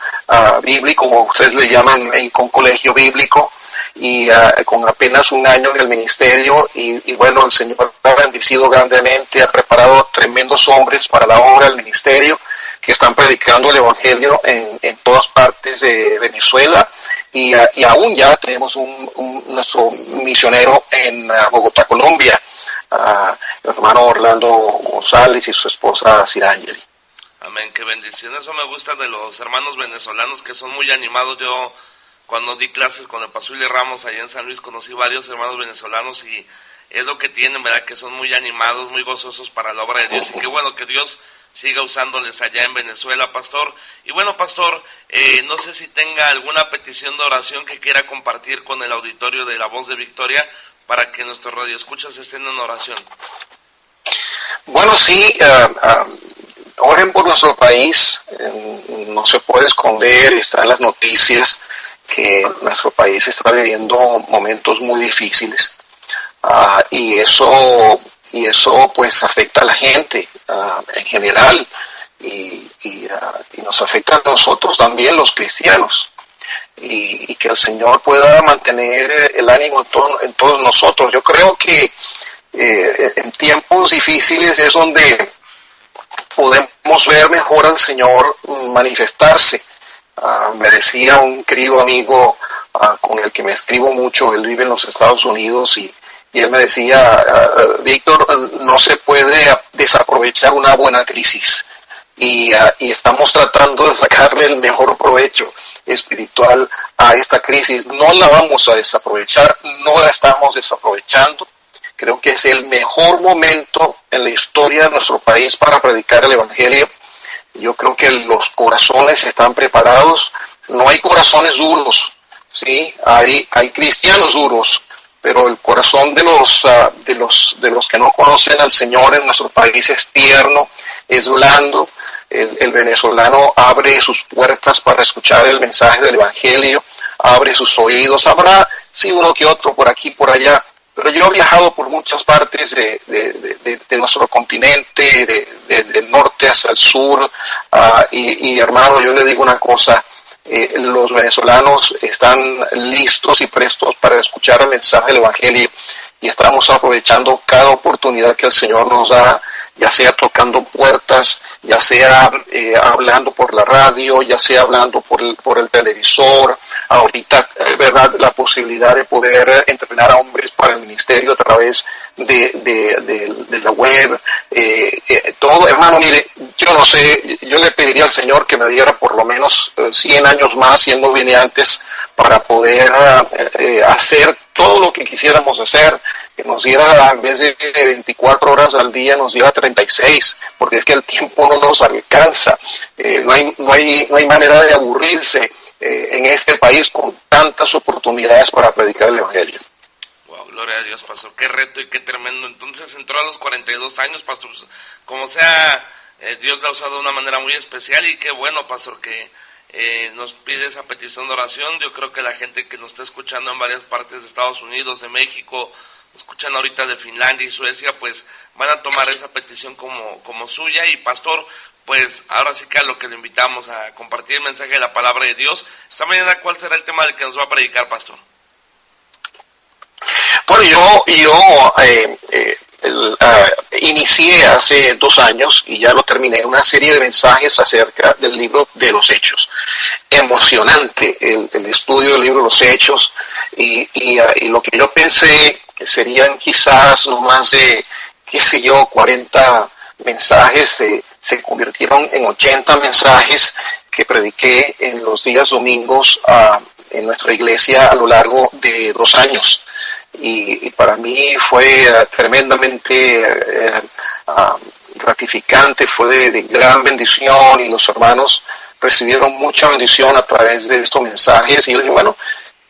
bíblico, como ustedes le llaman, con colegio bíblico, y con apenas un año en el ministerio, y bueno, el Señor ha bendecido grandemente, ha preparado tremendos hombres para la obra del ministerio, que están predicando el Evangelio en todas partes de Venezuela, y aún ya tenemos nuestro misionero en Bogotá, Colombia, el hermano Orlando González y su esposa Cirangeli. Amén, qué bendición. Eso me gusta de los hermanos venezolanos, que son muy animados. Yo, cuando di clases con el pastor Willy Ramos allá en San Luis, conocí varios hermanos venezolanos, y es lo que tienen, ¿verdad? Que son muy animados, muy gozosos para la obra de Dios, y qué bueno que Dios siga usándoles allá en Venezuela, pastor. Y bueno, pastor, no sé si tenga alguna petición de oración que quiera compartir con el auditorio de La Voz de Victoria, para que nuestros radioescuchas estén en oración. Bueno, sí, oren por nuestro país. No se puede esconder, está en las noticias que nuestro país está viviendo momentos muy difíciles, y eso pues afecta a la gente en general, y nos afecta a nosotros también, los cristianos, y que el Señor pueda mantener el ánimo en todos nosotros. Yo creo que en tiempos difíciles es donde podemos ver mejor al Señor manifestarse. Me decía un querido amigo con el que me escribo mucho, él vive en los Estados Unidos, y él me decía, Víctor, no se puede desaprovechar una buena crisis, y estamos tratando de sacarle el mejor provecho espiritual a esta crisis. No la vamos a desaprovechar, no la estamos desaprovechando. Creo que es el mejor momento en la historia de nuestro país para predicar el Evangelio. Yo creo que los corazones están preparados. No hay corazones duros, ¿sí? Hay cristianos duros, pero el corazón de los que no conocen al Señor en nuestro país es tierno, es blando. El venezolano abre sus puertas para escuchar el mensaje del Evangelio, abre sus oídos. Habrá, sí, uno que otro por aquí, por allá, pero yo he viajado por muchas partes de nuestro continente, del norte hasta el sur, y hermano, yo le digo una cosa, los venezolanos están listos y prestos para escuchar el mensaje del Evangelio, y estamos aprovechando cada oportunidad que el Señor nos da, ya sea tocando puertas, ya sea hablando por la radio, ya sea hablando por el televisor. Ahorita, verdad, la posibilidad de poder entrenar a hombres para el ministerio a través de la web, todo. Hermano, mire, yo no sé, yo le pediría al Señor que me diera por lo menos 100 años más, siendo vine antes, para poder hacer todo lo que quisiéramos hacer, que nos diera, en vez de 24 horas al día, nos diera 36, porque es que el tiempo no nos alcanza. No hay manera de aburrirse en este país con tantas oportunidades para predicar el Evangelio. Wow, gloria a Dios, pastor, qué reto y qué tremendo. Entonces entró a los 42 años, pastor, como sea, Dios la ha usado de una manera muy especial, y qué bueno, pastor, que nos pide esa petición de oración. Yo creo que la gente que nos está escuchando en varias partes de Estados Unidos, de México, escuchan ahorita de Finlandia y Suecia, pues van a tomar esa petición como suya. Y pastor, pues ahora sí que a lo que le invitamos a compartir el mensaje de la palabra de Dios. Esta mañana, ¿cuál será el tema del que nos va a predicar, pastor? Bueno, yo inicié hace 2 años, y ya lo terminé, una serie de mensajes acerca del libro de los Hechos. Emocionante el estudio del libro de los Hechos, y lo que yo pensé que serían quizás no más de, 40 mensajes, se convirtieron en 80 mensajes que prediqué en los días domingos en nuestra iglesia a lo largo de 2 años. Y para mí fue tremendamente gratificante, fue de gran bendición, y los hermanos recibieron mucha bendición a través de estos mensajes. Y yo dije, bueno,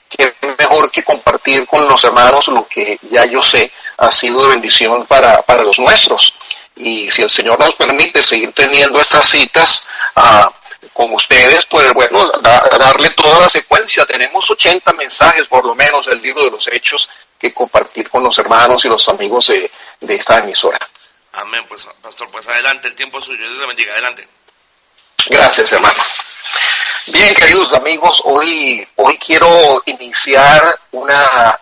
qué mejor que compartir con los hermanos lo que ya yo sé ha sido de bendición para los nuestros. Y si el Señor nos permite seguir teniendo estas citas con ustedes, pues bueno, darle toda la secuencia. Tenemos 80 mensajes por lo menos del libro de los Hechos que compartir con los hermanos y los amigos de esta emisora. Amén, pues pastor, pues adelante, el tiempo es suyo, Dios le bendiga, adelante. Gracias, hermano. Bien, queridos amigos, hoy quiero iniciar una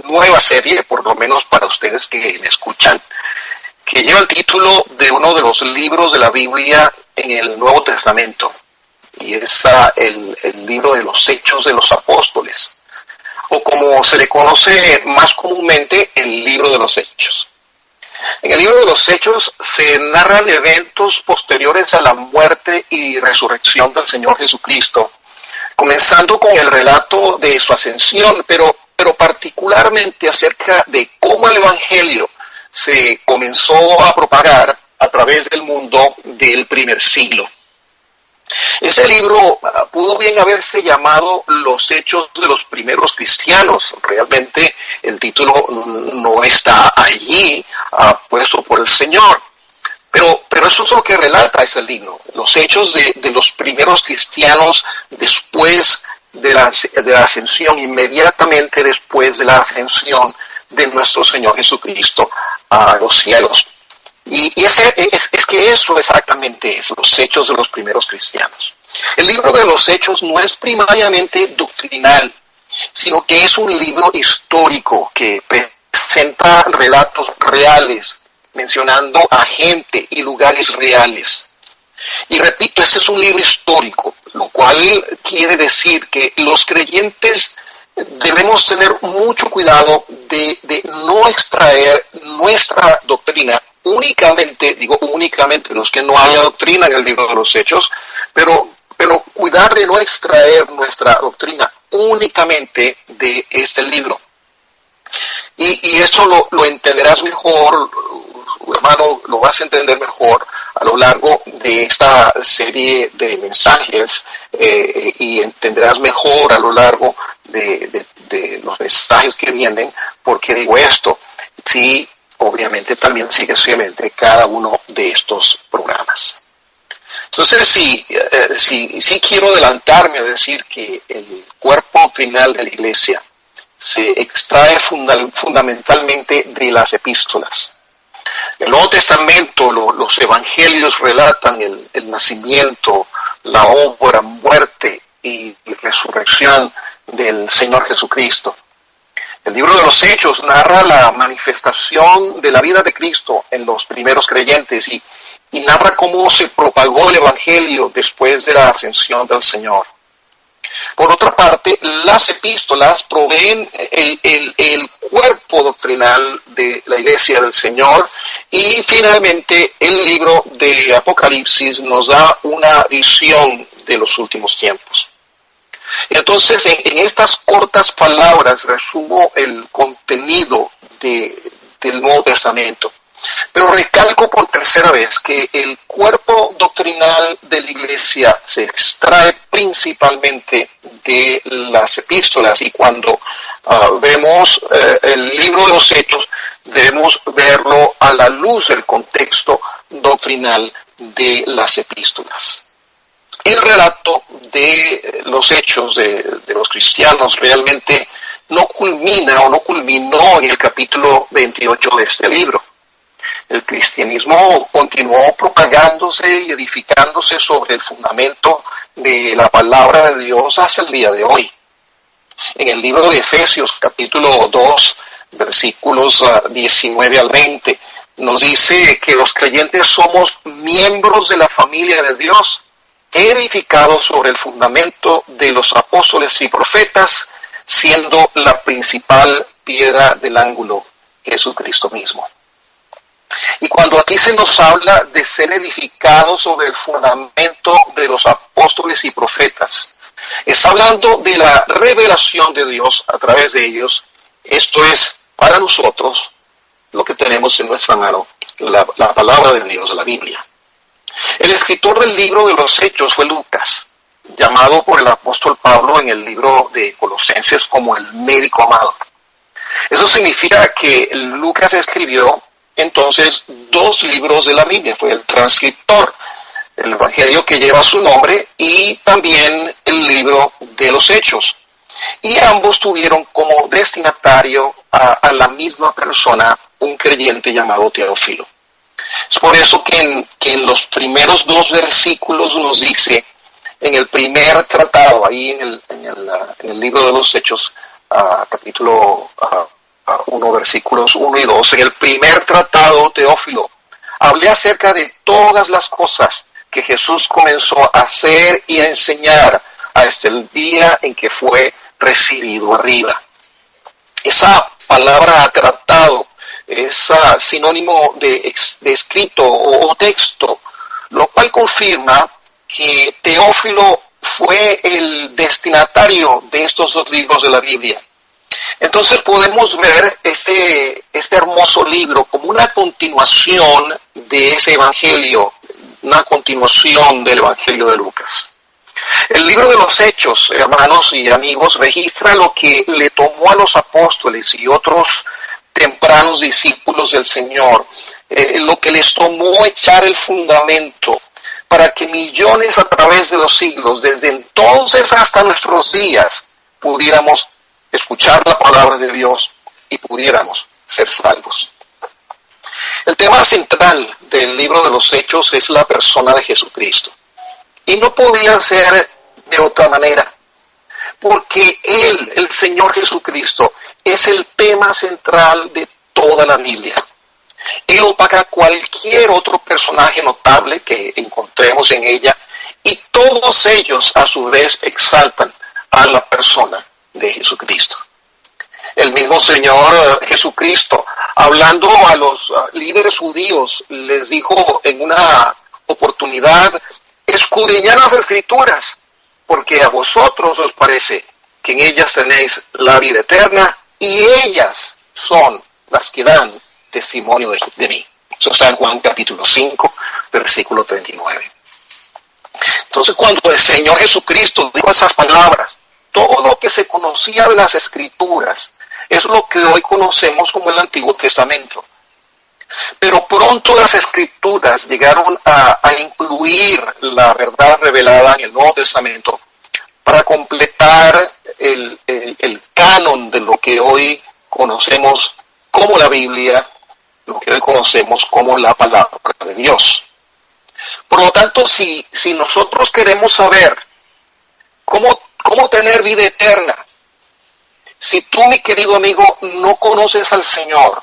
nueva serie, por lo menos para ustedes que me escuchan, que lleva el título de uno de los libros de la Biblia en el Nuevo Testamento, y es el libro de los Hechos de los Apóstoles, o como se le conoce más comúnmente, el libro de los Hechos. En el libro de los Hechos se narran eventos posteriores a la muerte y resurrección del Señor Jesucristo, comenzando con el relato de su ascensión, pero particularmente acerca de cómo el Evangelio se comenzó a propagar a través del mundo del primer siglo. Ese libro pudo bien haberse llamado Los Hechos de los Primeros Cristianos. Realmente el título no está allí puesto por el Señor, pero eso es lo que relata ese libro, los hechos de los primeros cristianos después de la ascensión, inmediatamente después de la ascensión de nuestro Señor Jesucristo a los cielos. Y es que eso exactamente es, los hechos de los primeros cristianos. El libro de los Hechos no es primariamente doctrinal, sino que es un libro histórico que presenta relatos reales, mencionando a gente y lugares reales. Y repito, este es un libro histórico, lo cual quiere decir que los creyentes debemos tener mucho cuidado de no extraer nuestra doctrina únicamente, digo únicamente, no es que no haya doctrina en el libro de los Hechos, pero cuidar de no extraer nuestra doctrina únicamente de este libro. Y eso lo entenderás mejor, hermano, lo vas a entender mejor a lo largo de esta serie de mensajes, y entenderás mejor a lo largo de los mensajes que vienen. Porque digo esto, sí, obviamente también sigue fielmente cada uno de estos programas. Entonces, sí quiero adelantarme a decir que el cuerpo doctrinal de la Iglesia se extrae fundamentalmente de las epístolas. El Nuevo Testamento, los evangelios relatan el nacimiento, la obra, muerte y resurrección del Señor Jesucristo. El libro de los Hechos narra la manifestación de la vida de Cristo en los primeros creyentes y narra cómo se propagó el Evangelio después de la ascensión del Señor. Por otra parte, las epístolas proveen el cuerpo doctrinal de la Iglesia del Señor, y finalmente el libro de Apocalipsis nos da una visión de los últimos tiempos. Entonces, en estas cortas palabras resumo el contenido del Nuevo Testamento. Pero recalco por tercera vez que el cuerpo doctrinal de la Iglesia se extrae principalmente de las epístolas, y cuando vemos el libro de los Hechos debemos verlo a la luz del contexto doctrinal de las epístolas. El relato de los hechos de los cristianos realmente no culminó en el capítulo 28 de este libro. El cristianismo continuó propagándose y edificándose sobre el fundamento de la palabra de Dios hasta el día de hoy. En el libro de Efesios, capítulo 2, versículos 19 al 20, nos dice que los creyentes somos miembros de la familia de Dios, edificados sobre el fundamento de los apóstoles y profetas, siendo la principal piedra del ángulo Jesucristo mismo. Y cuando aquí se nos habla de ser edificados sobre el fundamento de los apóstoles y profetas, está hablando de la revelación de Dios a través de ellos. Esto es para nosotros lo que tenemos en nuestra mano, la palabra de Dios, la Biblia. El escritor del libro de los Hechos fue Lucas, llamado por el apóstol Pablo en el libro de Colosenses como el médico amado. Eso significa que Lucas escribió entonces 2 libros de la Biblia. Fue el transcriptor, el evangelio que lleva su nombre, y también el libro de los Hechos. Y ambos tuvieron como destinatario a la misma persona, un creyente llamado Teófilo. Es por eso que en los primeros 2 versículos nos dice, en el primer tratado, ahí en el libro de los Hechos, capítulo 1, versículos 1 y 2, en el primer tratado, Teófilo, hablé acerca de todas las cosas que Jesús comenzó a hacer y a enseñar hasta el día en que fue recibido arriba. Esa palabra tratado es sinónimo de escrito o texto, lo cual confirma que Teófilo fue el destinatario de estos 2 libros de la Biblia. Entonces podemos ver este hermoso libro como una continuación de ese evangelio, una continuación del evangelio de Lucas. El libro de los Hechos, hermanos y amigos, registra lo que le tomó a los apóstoles y otros tempranos discípulos del Señor, lo que les tomó echar el fundamento para que millones a través de los siglos, desde entonces hasta nuestros días, pudiéramos escuchar la palabra de Dios y pudiéramos ser salvos. El tema central del libro de los Hechos es la persona de Jesucristo. Y no podía ser de otra manera, porque Él, el Señor Jesucristo, es el tema central de toda la Biblia. Él opaca cualquier otro personaje notable que encontremos en ella, y todos ellos a su vez exaltan a la persona de Jesucristo. El mismo Señor Jesucristo, hablando a los líderes judíos, les dijo en una oportunidad: escudriñad las Escrituras, porque a vosotros os parece que en ellas tenéis la vida eterna, y ellas son las que dan testimonio de mí. Eso está en Juan capítulo 5, versículo 39. Entonces, cuando el Señor Jesucristo dijo esas palabras, todo lo que se conocía de las Escrituras es lo que hoy conocemos como el Antiguo Testamento. Pero pronto las Escrituras llegaron a incluir la verdad revelada en el Nuevo Testamento para completar el canon de lo que hoy conocemos como la Biblia, lo que hoy conocemos como la palabra de Dios. Por lo tanto, si nosotros queremos saber cómo tener vida eterna, si tú, mi querido amigo, no conoces al Señor,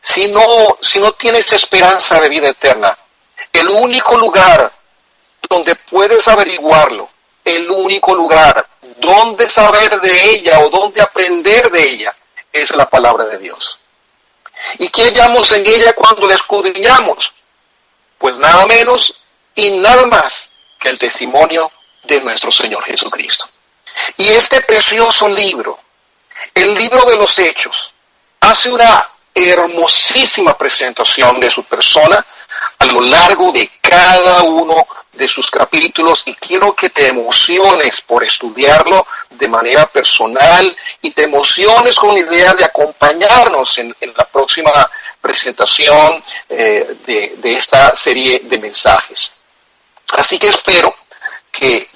si no tienes esperanza de vida eterna, el único lugar donde puedes averiguarlo, el único lugar donde saber de ella o donde aprender de ella, es la palabra de Dios. ¿Y qué hallamos en ella cuando la escudriñamos? Pues nada menos y nada más que el testimonio de nuestro Señor Jesucristo. Y este precioso libro, el libro de los Hechos, hace una hermosísima presentación de su persona a lo largo de cada uno de sus capítulos, y quiero que te emociones por estudiarlo de manera personal y te emociones con la idea de acompañarnos en la próxima presentación de esta serie de mensajes. Así que espero que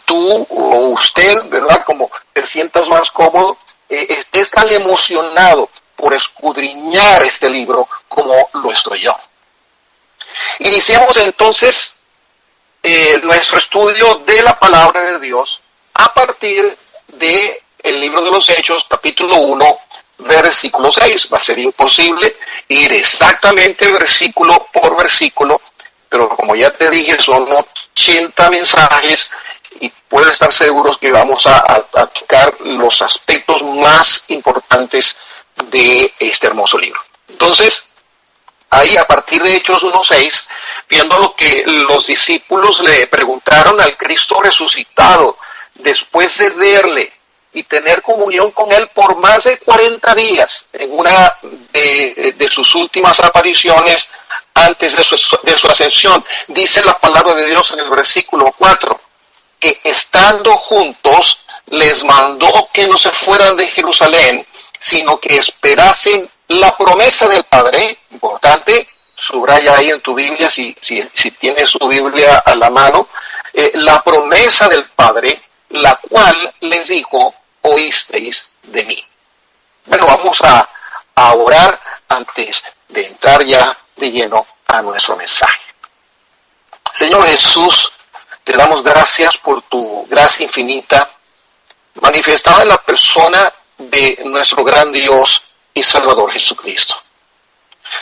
tú o usted, ¿verdad?, como te sientas más cómodo, estés tan emocionado por escudriñar este libro como lo estoy yo. Iniciamos entonces nuestro estudio de la palabra de Dios a partir de el libro de los Hechos, capítulo 1, versículo 6. Va a ser imposible ir exactamente versículo por versículo, pero como ya te dije, son 80 mensajes y puedes estar seguros que vamos a tocar los aspectos más importantes de este hermoso libro. Entonces, ahí a partir de Hechos 1:6, viendo lo que los discípulos le preguntaron al Cristo resucitado, después de verle y tener comunión con él por más de 40 días, en una de sus últimas apariciones antes de su ascensión, dice la palabra de Dios en el versículo 4, que estando juntos les mandó que no se fueran de Jerusalén, sino que esperasen la promesa del Padre. Importante, subraya ahí en tu Biblia, si tienes tu Biblia a la mano, la promesa del Padre, la cual les dijo: oísteis de mí. Bueno, vamos a orar antes de entrar ya de lleno a nuestro mensaje. Señor Jesús, te damos gracias por tu gracia infinita manifestada en la persona de nuestro gran Dios y Salvador Jesucristo.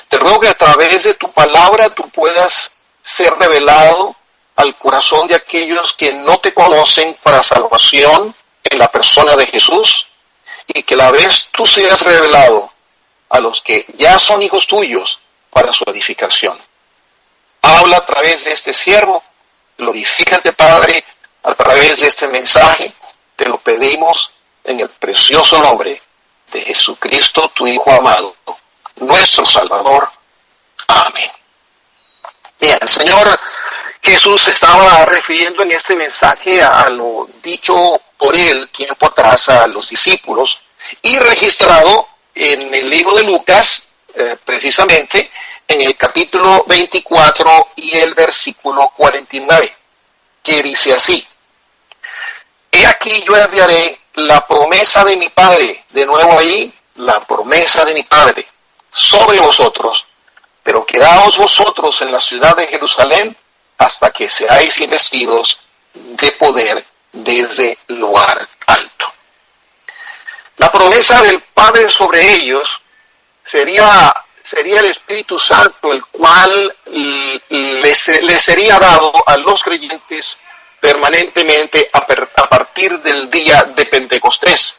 Te ruego que a través de tu palabra tú puedas ser revelado al corazón de aquellos que no te conocen para salvación en la persona de Jesús, y que a la vez tú seas revelado a los que ya son hijos tuyos para su edificación. Habla a través de este siervo, glorifícate, Padre, a través de este mensaje. Te lo pedimos en el precioso nombre de Jesucristo, tu Hijo amado, nuestro Salvador. Amén. Bien, el Señor Jesús se estaba refiriendo en este mensaje a lo dicho por él tiempo atrás a los discípulos y registrado en el libro de Lucas, precisamente en el capítulo 24 y el versículo 49, que dice así: He aquí yo enviaré la promesa de mi Padre, de nuevo ahí, la promesa de mi Padre, sobre vosotros, pero quedaos vosotros en la ciudad de Jerusalén hasta que seáis investidos de poder desde lugar alto. La promesa del Padre sobre ellos sería el Espíritu Santo, el cual le sería dado a los creyentes permanentemente a partir del día de Pentecostés.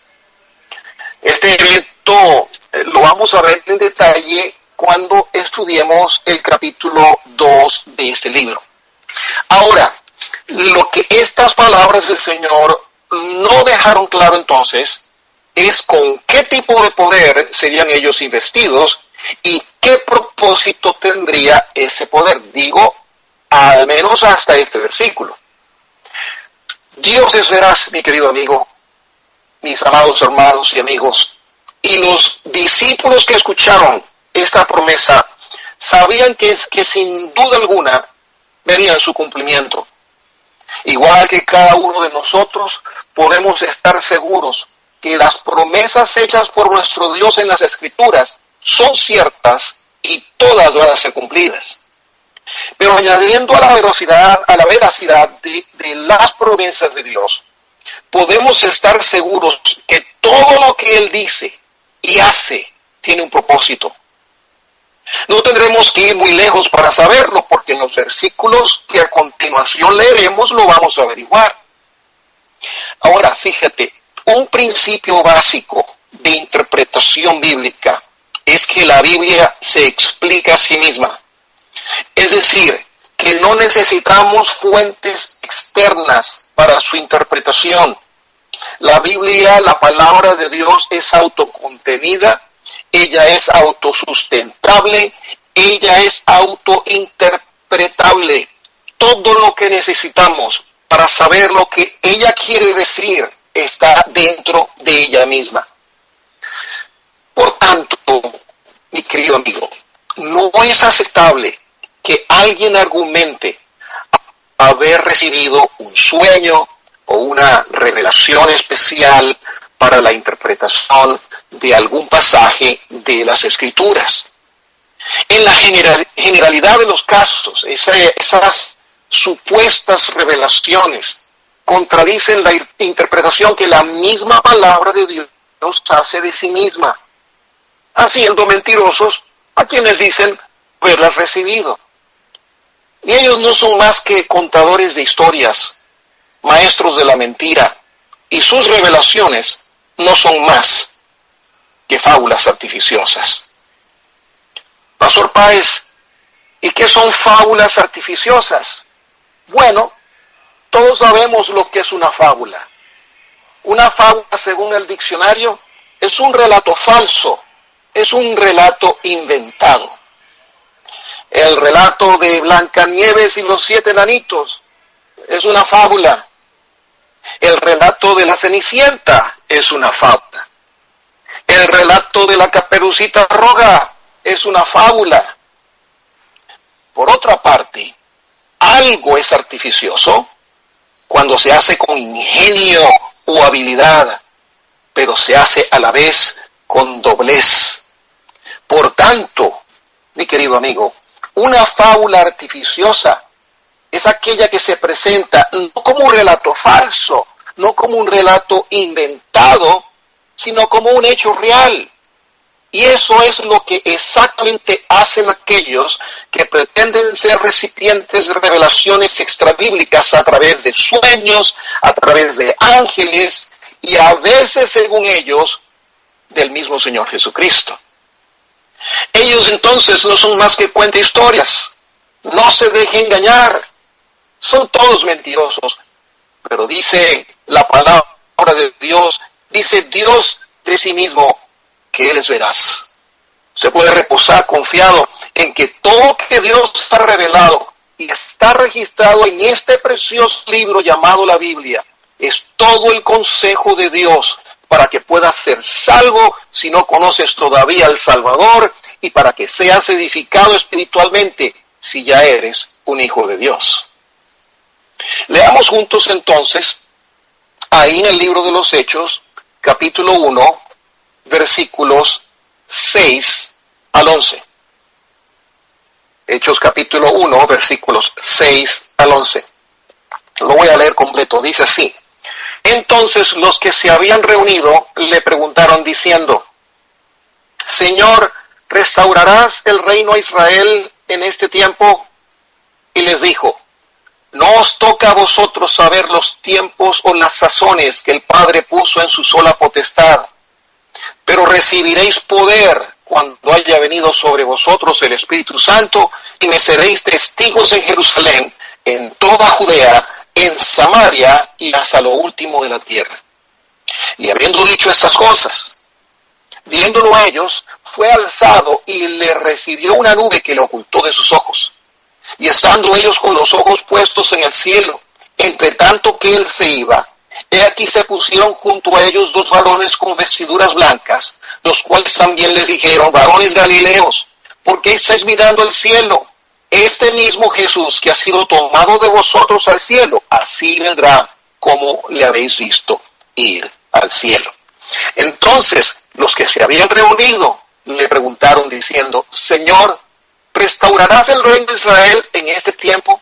Este evento lo vamos a ver en detalle cuando estudiemos el capítulo 2 de este libro. Ahora, lo que estas palabras del Señor no dejaron claro entonces es con qué tipo de poder serían ellos investidos y qué propósito tendría ese poder. Digo, al menos hasta este versículo. Dios es veraz, mi querido amigo, mis amados hermanos y amigos, y los discípulos que escucharon esta promesa sabían que sin duda alguna verían su cumplimiento. Igual que cada uno de nosotros, podemos estar seguros que las promesas hechas por nuestro Dios en las Escrituras son ciertas y todas van a ser cumplidas. Pero añadiendo a la veracidad de las promesas de Dios, podemos estar seguros que todo lo que Él dice y hace tiene un propósito. No tendremos que ir muy lejos para saberlo, porque en los versículos que a continuación leeremos lo vamos a averiguar. Ahora, fíjate, un principio básico de interpretación bíblica es que la Biblia se explica a sí misma. Es decir, que no necesitamos fuentes externas para su interpretación. La Biblia, la palabra de Dios, es autocontenida, ella es autosustentable, ella es autointerpretable. Todo lo que necesitamos para saber lo que ella quiere decir está dentro de ella misma. Por tanto, mi querido amigo, no es aceptable que alguien argumente haber recibido un sueño o una revelación especial para la interpretación de algún pasaje de las Escrituras. En la generalidad de los casos, esas supuestas revelaciones contradicen la interpretación que la misma palabra de Dios hace de sí misma, haciendo mentirosos a quienes dicen haberlas recibido. Y ellos no son más que contadores de historias, maestros de la mentira, y sus revelaciones no son más que fábulas artificiosas. Pastor Páez, ¿y qué son fábulas artificiosas? Bueno, todos sabemos lo que es una fábula. Una fábula, según el diccionario, es un relato falso, es un relato inventado. El relato de Blancanieves y los 7 enanitos es una fábula. El relato de la Cenicienta es una fábula. El relato de la Caperucita Roja es una fábula. Por otra parte, algo es artificioso cuando se hace con ingenio o habilidad, pero se hace a la vez con doblez. Por tanto, mi querido amigo, Una fábula artificiosa es aquella que se presenta no como un relato falso, no como un relato inventado, sino como un hecho real. Y eso es lo que exactamente hacen aquellos que pretenden ser recipientes de revelaciones extrabíblicas a través de sueños, a través de ángeles y a veces, según ellos, del mismo Señor Jesucristo. Ellos entonces no son más que cuenta historias. No se dejen engañar. Son todos mentirosos. Pero dice la palabra de Dios, dice Dios de sí mismo, que Él es veraz. Se puede reposar confiado en que todo lo que Dios ha revelado y está registrado en este precioso libro llamado la Biblia es todo el consejo de Dios para que puedas ser salvo si no conoces todavía al Salvador y para que seas edificado espiritualmente si ya eres un hijo de Dios. Leamos juntos entonces ahí en el libro de los Hechos, capítulo 1, versículos 6 al 11. Hechos capítulo 1, versículos 6 al 11. Lo voy a leer completo. Dice así: Entonces los que se habían reunido le preguntaron diciendo: Señor, ¿restaurarás el reino a Israel en este tiempo? Y les dijo: No os toca a vosotros saber los tiempos o las sazones que el Padre puso en su sola potestad, pero recibiréis poder cuando haya venido sobre vosotros el Espíritu Santo, y me seréis testigos en Jerusalén, en toda Judea, en Samaria y hasta lo último de la tierra. Y habiendo dicho estas cosas, viéndolo a ellos, fue alzado y le recibió una nube que le ocultó de sus ojos. Y estando ellos con los ojos puestos en el cielo, entre tanto que él se iba, he aquí se pusieron junto a ellos dos varones con vestiduras blancas, los cuales también les dijeron: Varones Galileos, ¿por qué estáis mirando al cielo? Este mismo Jesús que ha sido tomado de vosotros al cielo, así vendrá como le habéis visto ir al cielo. Entonces los que se habían reunido le preguntaron diciendo: Señor, ¿restaurarás el reino de Israel en este tiempo?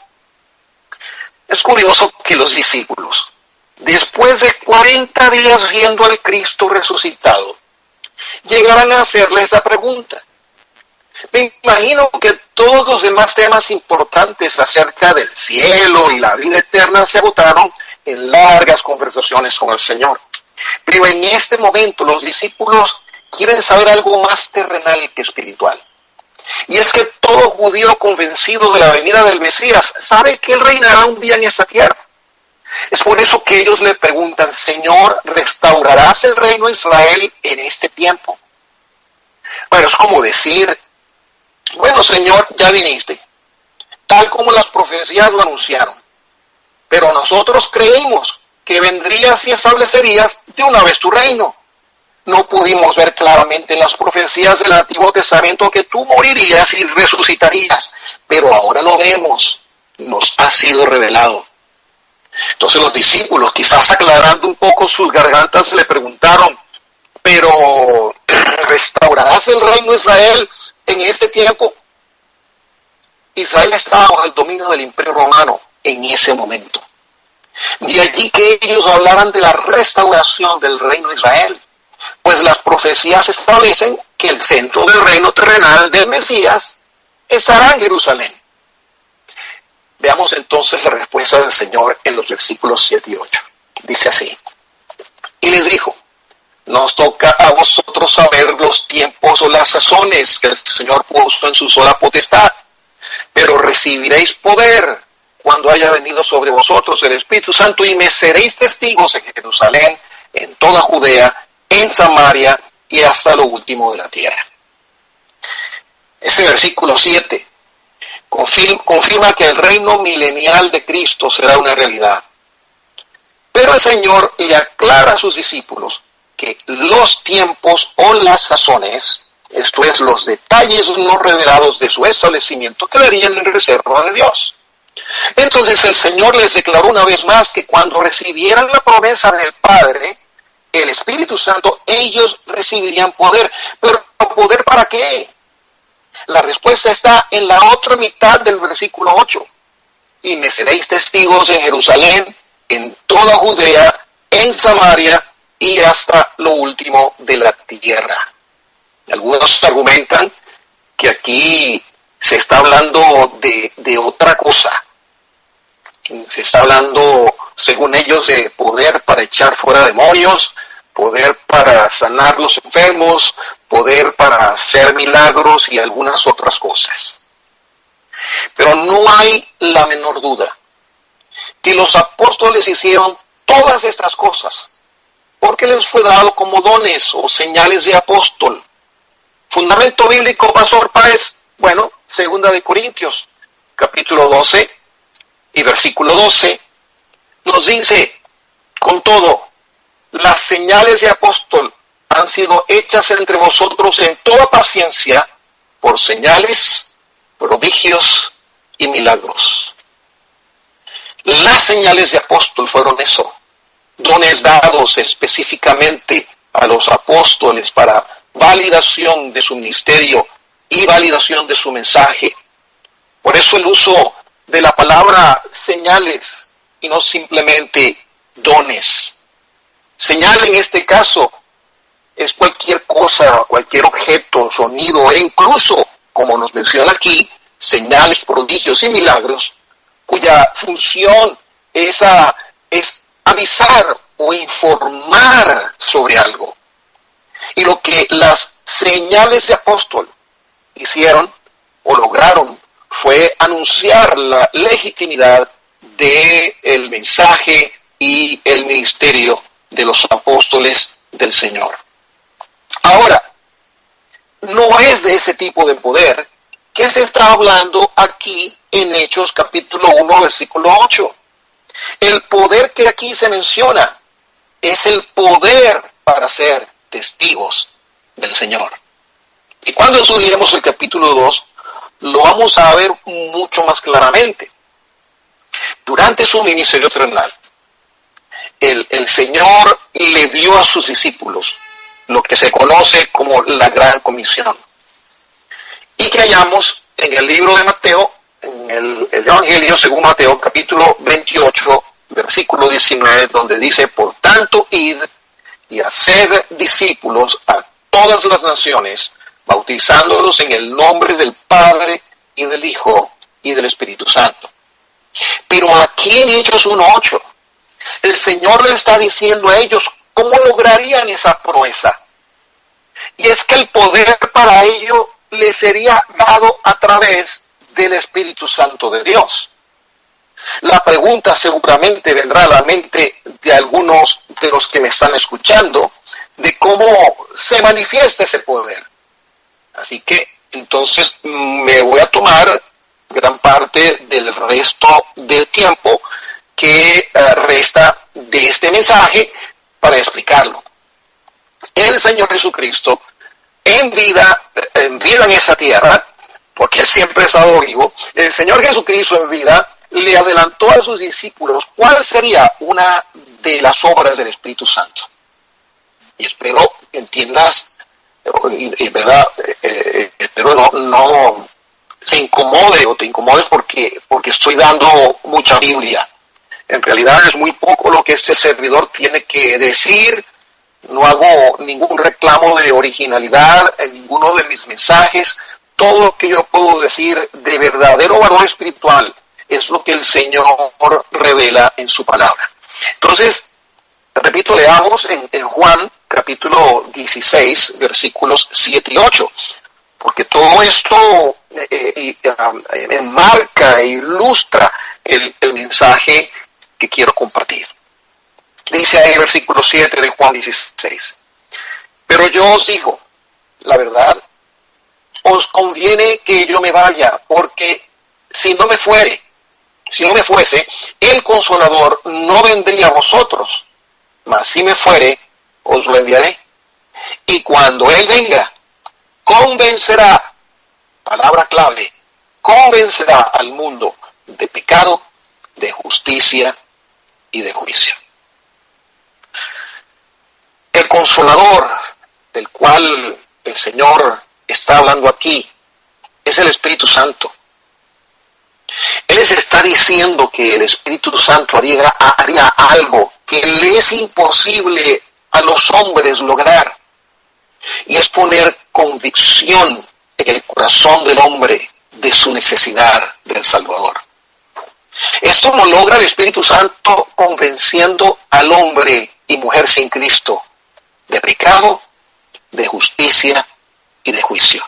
Es curioso que los discípulos, después de 40 días viendo al Cristo resucitado, llegaran a hacerle esa pregunta. Me imagino que todos los demás temas importantes acerca del cielo y la vida eterna se agotaron en largas conversaciones con el Señor. Pero en este momento los discípulos quieren saber algo más terrenal que espiritual. Y es que todo judío convencido de la venida del Mesías sabe que Él reinará un día en esta tierra. Es por eso que ellos le preguntan: Señor, ¿restaurarás el reino de Israel en este tiempo? Bueno, es como decir: bueno, Señor, ya viniste, tal como las profecías lo anunciaron, pero nosotros creímos que vendrías y establecerías de una vez tu reino. No pudimos ver claramente en las profecías del Antiguo Testamento que tú morirías y resucitarías, pero ahora lo vemos, nos ha sido revelado. Entonces los discípulos, quizás aclarando un poco sus gargantas, le preguntaron: pero ¿restaurarás el reino de Israel en este tiempo? Israel estaba bajo el dominio del Imperio Romano en ese momento. De allí que ellos hablaran de la restauración del reino de Israel, pues las profecías establecen que el centro del reino terrenal del Mesías estará en Jerusalén. Veamos entonces la respuesta del Señor en los versículos 7 y 8. Dice así: Y les dijo: No os toca a vosotros saber los tiempos o las sazones que el Señor puso en su sola potestad, pero recibiréis poder cuando haya venido sobre vosotros el Espíritu Santo, y me seréis testigos en Jerusalén, en toda Judea, en Samaria y hasta lo último de la tierra. Ese versículo 7 confirma que el reino milenial de Cristo será una realidad. Pero el Señor le aclara a sus discípulos que los tiempos o las sazones, esto es, los detalles no revelados de su establecimiento, quedarían en reserva de Dios. Entonces el Señor les declaró una vez más que cuando recibieran la promesa del Padre, el Espíritu Santo, ellos recibirían poder. ¿Pero poder para qué? La respuesta está en la otra mitad del versículo 8. Y me seréis testigos en Jerusalén, en toda Judea, en Samaria y hasta lo último de la tierra. Algunos argumentan que aquí se está hablando de otra cosa. Se está hablando, según ellos, de poder para echar fuera demonios, poder para sanar los enfermos, poder para hacer milagros y algunas otras cosas. Pero no hay la menor duda que los apóstoles hicieron todas estas cosas porque les fue dado como dones o señales de apóstol. Fundamento bíblico, Pastor Páez. Bueno, 2 de Corintios, capítulo 12 y versículo 12, nos dice, con todo, las señales de apóstol han sido hechas entre vosotros en toda paciencia por señales, prodigios y milagros. Las señales de apóstol fueron eso, dones dados específicamente a los apóstoles para validación de su ministerio y validación de su mensaje. Por eso el uso de la palabra señales y no simplemente dones. Señal en este caso es cualquier cosa, cualquier objeto, sonido e incluso, como nos menciona aquí, señales, prodigios y milagros, cuya función es avisar o informar sobre algo. Y lo que las señales de apóstol hicieron o lograron fue anunciar la legitimidad del mensaje y el ministerio de los apóstoles del Señor. Ahora, no es de ese tipo de poder que se está hablando aquí en Hechos capítulo 1, versículo 8. El poder que aquí se menciona es el poder para ser testigos del Señor. Y cuando estudiemos el capítulo 2, lo vamos a ver mucho más claramente. Durante su ministerio terrenal, el Señor le dio a sus discípulos lo que se conoce como la Gran Comisión. Y que hallamos en el libro de Mateo, en el Evangelio según Mateo, capítulo 28, versículo 19, donde dice, por tanto, id y haced discípulos a todas las naciones, bautizándolos en el nombre del Padre y del Hijo y del Espíritu Santo. Pero aquí en Hechos 1:8, el Señor le está diciendo a ellos cómo lograrían esa proeza. Y es que el poder para ello le sería dado a través del Espíritu Santo de Dios. La pregunta seguramente vendrá a la mente de algunos de los que me están escuchando de cómo se manifiesta ese poder. Así que entonces me voy a tomar gran parte del resto del tiempo que resta de este mensaje para explicarlo. El Señor Jesucristo en vida en esta tierra, porque Él siempre ha estado vivo, el Señor Jesucristo en vida le adelantó a sus discípulos cuál sería una de las obras del Espíritu Santo. Y espero que entiendas, y verdad, espero no se incomode o te incomodes porque estoy dando mucha Biblia. En realidad es muy poco lo que este servidor tiene que decir. No hago ningún reclamo de originalidad en ninguno de mis mensajes. Todo lo que yo puedo decir de verdadero valor espiritual es lo que el Señor revela en su palabra. Entonces, repito, leamos en Juan capítulo 16, versículos 7 y 8, porque todo esto enmarca e ilustra el mensaje que quiero compartir. Dice ahí el versículo 7 de Juan 16, pero yo os digo, la verdad, os conviene que yo me vaya, porque si no me fuese, el Consolador no vendría a vosotros, mas si me fuere, os lo enviaré. Y cuando Él venga, convencerá, palabra clave, convencerá al mundo de pecado, de justicia y de juicio. El Consolador del cual el Señor está hablando aquí es el Espíritu Santo. Él les está diciendo que el Espíritu Santo haría algo que le es imposible a los hombres lograr, y es poner convicción en el corazón del hombre de su necesidad del Salvador. Esto lo logra el Espíritu Santo convenciendo al hombre y mujer sin Cristo de pecado, de justicia y de juicio.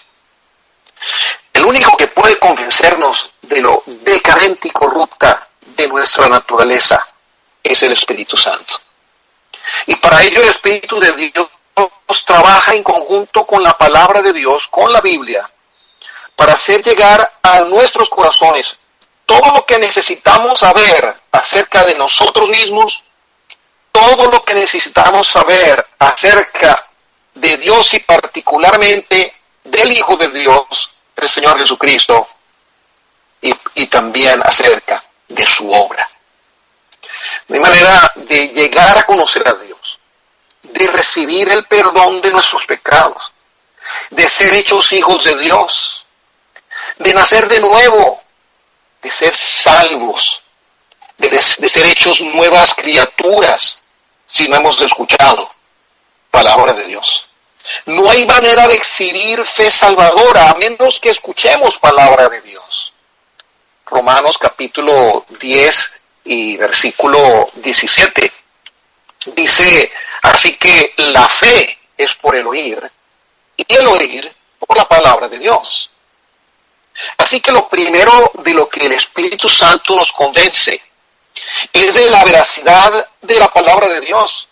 El único que puede convencernos de lo decadente y corrupta de nuestra naturaleza es el Espíritu Santo. Y para ello el Espíritu de Dios trabaja en conjunto con la palabra de Dios, con la Biblia, para hacer llegar a nuestros corazones todo lo que necesitamos saber acerca de nosotros mismos, todo lo que necesitamos saber acerca de Dios y particularmente del Hijo de Dios, el Señor Jesucristo, y también acerca de su obra. De manera de llegar a conocer a Dios, de recibir el perdón de nuestros pecados, de ser hechos hijos de Dios, de nacer de nuevo, de ser salvos, de ser hechos nuevas criaturas, si no hemos escuchado palabra de Dios. No hay manera de exhibir fe salvadora a menos que escuchemos palabra de Dios. Romanos capítulo 10 y versículo 17 dice: así que la fe es por el oír, y el oír por la palabra de Dios. Así que lo primero de lo que el Espíritu Santo nos convence es de la veracidad de la palabra de Dios.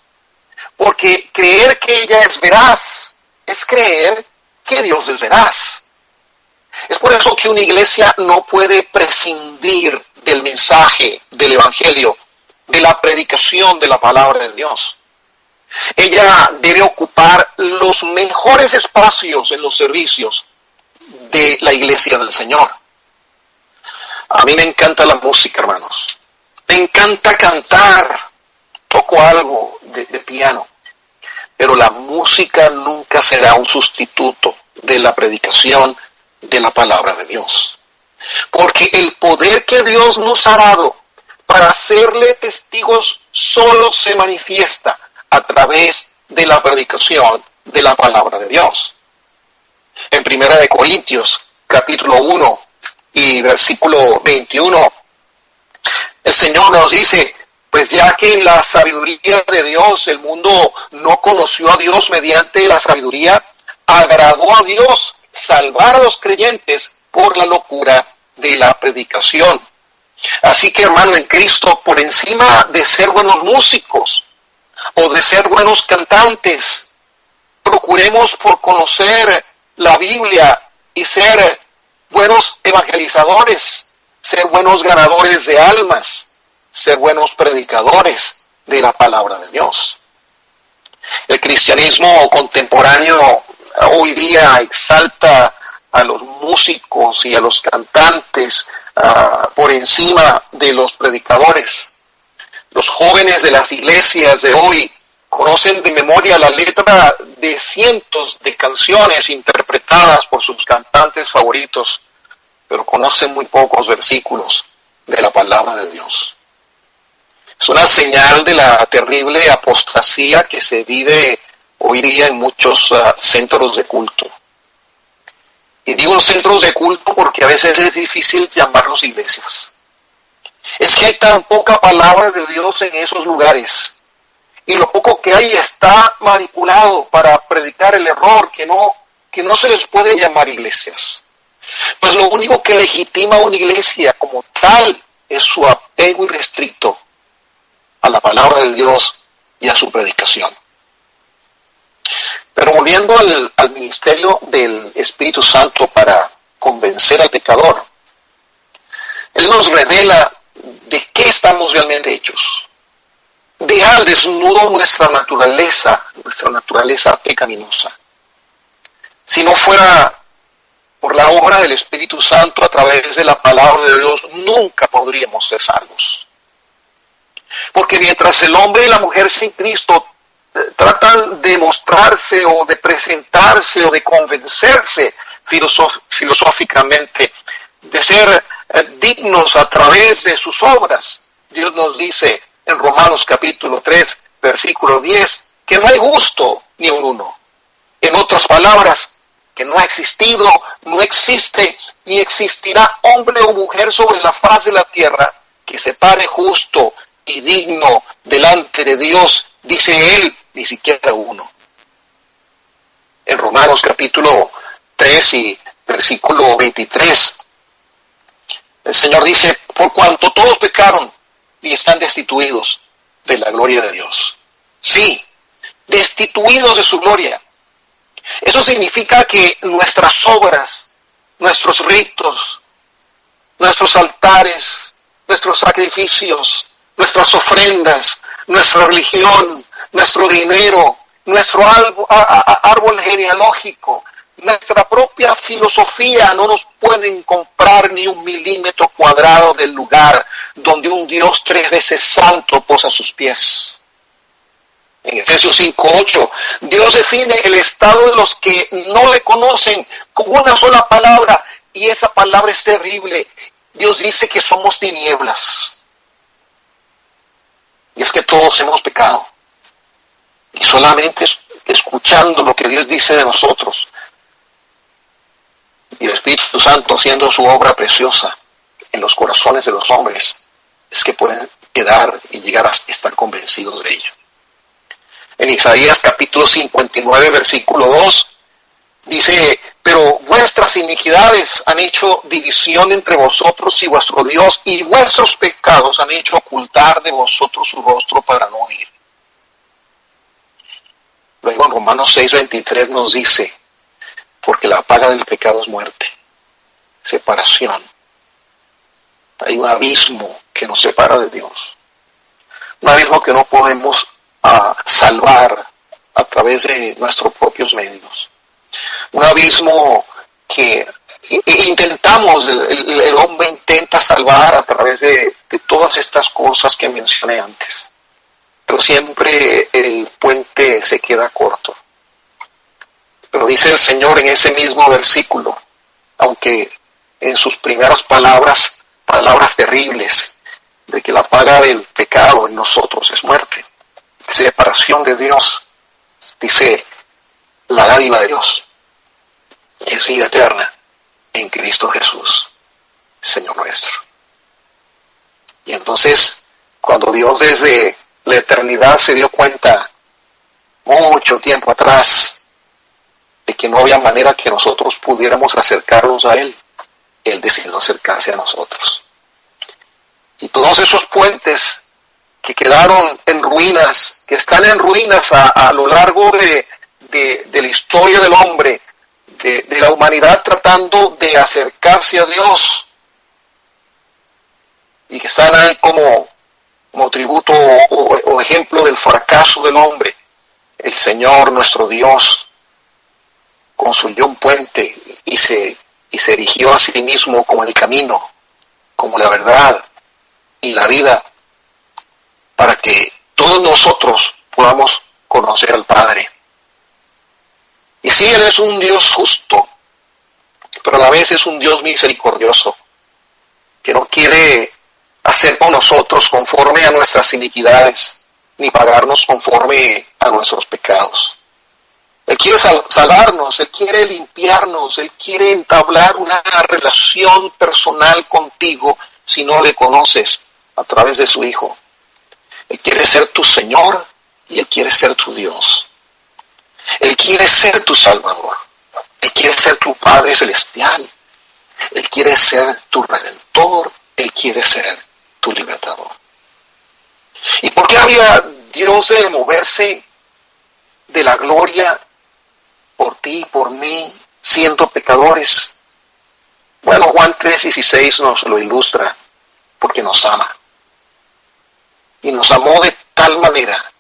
Porque creer que ella es veraz es creer que Dios es veraz. Es por eso que una iglesia no puede prescindir del mensaje del Evangelio, de la predicación de la palabra de Dios. Ella debe ocupar los mejores espacios en los servicios de la iglesia del Señor. A mí me encanta la música, hermanos. Me encanta cantar. Toco algo de piano. Pero la música nunca será un sustituto de la predicación de la palabra de Dios. Porque el poder que Dios nos ha dado para hacerle testigos solo se manifiesta a través de la predicación de la palabra de Dios. En 1 Corintios, capítulo 1 y versículo 21, el Señor nos dice: pues ya que en la sabiduría de Dios el mundo no conoció a Dios mediante la sabiduría, agradó a Dios salvar a los creyentes por la locura de la predicación. Así que, hermano, en Cristo, por encima de ser buenos músicos o de ser buenos cantantes, procuremos por conocer la Biblia y ser buenos evangelizadores, ser buenos ganadores de almas, ser buenos predicadores de la palabra de Dios. El cristianismo contemporáneo hoy día exalta a los músicos y a los cantantes por encima de los predicadores. Los jóvenes de las iglesias de hoy conocen de memoria la letra de cientos de canciones interpretadas por sus cantantes favoritos, pero conocen muy pocos versículos de la palabra de Dios. Es una señal de la terrible apostasía que se vive hoy día en muchos centros de culto. Y digo centros de culto porque a veces es difícil llamarlos iglesias. Es que hay tan poca palabra de Dios en esos lugares. Y lo poco que hay está manipulado para predicar el error, que no se les puede llamar iglesias. Pues lo único que legitima una iglesia como tal es su apego irrestricto a la palabra de Dios y a su predicación. Pero volviendo al ministerio del Espíritu Santo para convencer al pecador, Él nos revela de qué estamos realmente hechos. Deja al desnudo nuestra naturaleza pecaminosa. Si no fuera por la obra del Espíritu Santo a través de la palabra de Dios, nunca podríamos ser salvos. Porque mientras el hombre y la mujer sin Cristo tratan de mostrarse o de presentarse o de convencerse filosóficamente, de ser dignos a través de sus obras. Dios nos dice en Romanos capítulo 3, versículo 10, que no hay justo ni un uno. En otras palabras, que no ha existido, no existe, ni existirá hombre o mujer sobre la faz de la tierra que se pare justo y digno delante de Dios, dice él, ni siquiera uno. En Romanos capítulo 3 y versículo 23, el Señor dice, por cuanto todos pecaron y están destituidos de la gloria de Dios. Sí, destituidos de su gloria. Eso significa que nuestras obras, nuestros ritos, nuestros altares, nuestros sacrificios, nuestras ofrendas, nuestra religión, nuestro dinero, nuestro árbol genealógico, nuestra propia filosofía no nos pueden comprar ni 1 milímetro cuadrado del lugar donde un Dios 3 veces santo posa sus pies. En Efesios 5:8, Dios define el estado de los que no le conocen con una sola palabra, y esa palabra es terrible. Dios dice que somos tinieblas. Y es que todos hemos pecado. Y solamente escuchando lo que Dios dice de nosotros, y el Espíritu Santo haciendo su obra preciosa en los corazones de los hombres, es que pueden quedar y llegar a estar convencidos de ello. En Isaías capítulo 59, versículo 2, dice, pero vuestras iniquidades han hecho división entre vosotros y vuestro Dios, y vuestros pecados han hecho ocultar de vosotros su rostro para no oír. Luego en Romanos 6:23 nos dice, porque la paga del pecado es muerte, separación. Hay un abismo que nos separa de Dios. Un abismo que no podemos salvar a través de nuestros propios medios. Un abismo que intentamos, el hombre intenta salvar a través de todas estas cosas que mencioné antes. Pero siempre el puente se queda corto. Pero dice el Señor en ese mismo versículo, aunque en sus primeras palabras terribles, de que la paga del pecado en nosotros es muerte, separación de Dios, dice la dádiva de Dios es vida eterna en Cristo Jesús, Señor nuestro. Y entonces, cuando Dios desde la eternidad se dio cuenta, mucho tiempo atrás, de que no había manera que nosotros pudiéramos acercarnos a Él, Él decidió acercarse a nosotros. Y todos esos puentes que quedaron en ruinas, que están en ruinas a lo largo de la historia del hombre, de la humanidad tratando de acercarse a Dios, y que están ahí como tributo o ejemplo del fracaso del hombre, el Señor nuestro Dios construyó un puente y se erigió a sí mismo como el camino, como la verdad y la vida, para que todos nosotros podamos conocer al Padre. Y sí, Él es un Dios justo, pero a la vez es un Dios misericordioso, que no quiere hacer con nosotros conforme a nuestras iniquidades, ni pagarnos conforme a nuestros pecados. Él quiere salvarnos, Él quiere limpiarnos, Él quiere entablar una relación personal contigo si no le conoces a través de su Hijo. Él quiere ser tu Señor y Él quiere ser tu Dios. Él quiere ser tu Salvador. Él quiere ser tu Padre Celestial. Él quiere ser tu Redentor. Él quiere ser tu Libertador. ¿Y por qué había Dios de moverse de la gloria por ti y por mí, siendo pecadores? Bueno, Juan 3:16 nos lo ilustra, porque nos ama. Y nos amó de tal manera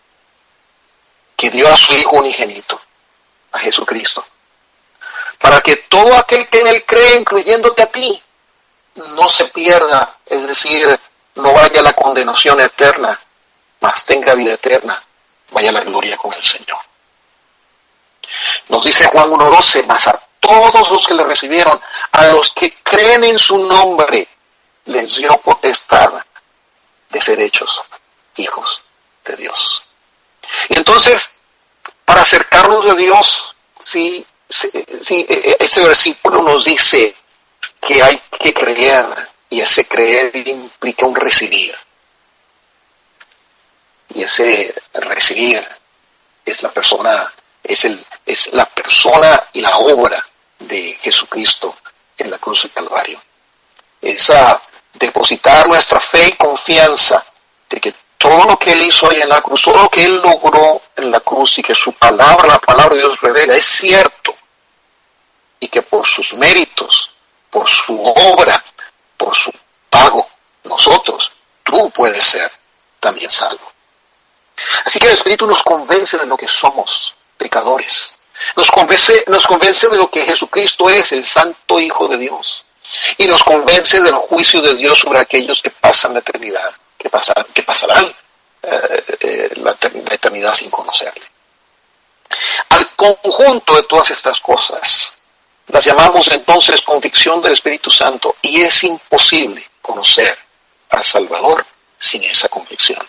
que dio a su Hijo unigénito, a Jesucristo, para que todo aquel que en Él cree, incluyéndote a ti, no se pierda, es decir, no vaya a la condenación eterna, mas tenga vida eterna, vaya a la gloria con el Señor. Nos dice Juan 1:12, mas a todos los que le recibieron, a los que creen en su nombre, les dio potestad de ser hechos hijos de Dios. Y entonces, para acercarnos a Dios, sí, ese versículo nos dice que hay que creer, y ese creer implica un recibir. Y ese recibir es la persona, es la persona y la obra de Jesucristo en la cruz del Calvario. Es depositar nuestra fe y confianza de que todo lo que Él hizo ahí en la cruz, todo lo que Él logró en la cruz y que su palabra, la palabra de Dios revela, es cierto. Y que por sus méritos, por su obra, por su pago, tú puedes ser también salvo. Así que el Espíritu nos convence de lo que somos, pecadores. Nos convence de lo que Jesucristo es, el Santo Hijo de Dios. Y nos convence del juicio de Dios sobre aquellos que pasan la eternidad, que pasarán la eternidad sin conocerle. Al conjunto de todas estas cosas las llamamos entonces convicción del Espíritu Santo, y es imposible conocer al Salvador sin esa convicción.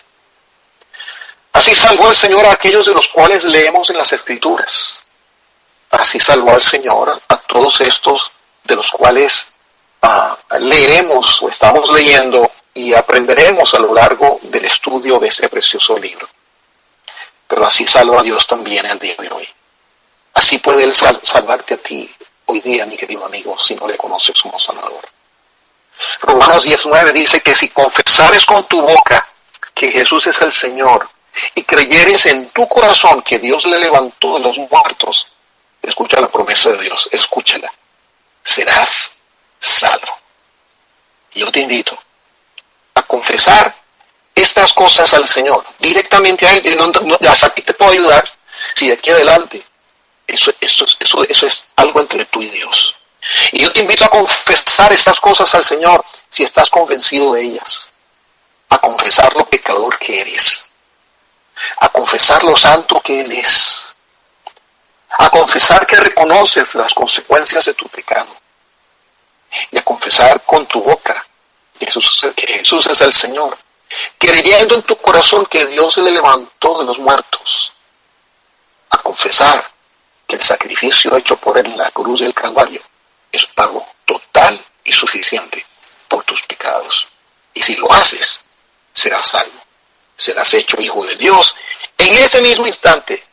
Así salvó el Señor a aquellos de los cuales leemos en las Escrituras. Así salvó al Señor a todos estos de los cuales leeremos o estamos leyendo y aprenderemos a lo largo del estudio de este precioso libro. Pero así salva a Dios también el día de hoy. Así puede Él salvarte a ti hoy día, mi querido amigo, si no le conoces como Salvador. Romanos 19 dice que si confesares con tu boca que Jesús es el Señor y creyeres en tu corazón que Dios le levantó de los muertos, escucha la promesa de Dios, escúchala, serás salvo. Yo te invito a confesar estas cosas al Señor, directamente a Él. Aquí te puedo ayudar, si de aquí adelante eso es algo entre tú y Dios. Y yo te invito a confesar estas cosas al Señor si estás convencido de ellas, a confesar lo pecador que eres, a confesar lo santo que Él es, a confesar que reconoces las consecuencias de tu pecado, y a confesar con tu boca que Jesús es el Señor, creyendo en tu corazón que Dios le levantó de los muertos, a confesar que el sacrificio hecho por Él en la cruz del Calvario es pago total y suficiente por tus pecados. Y si lo haces, serás salvo, serás hecho hijo de Dios en ese mismo instante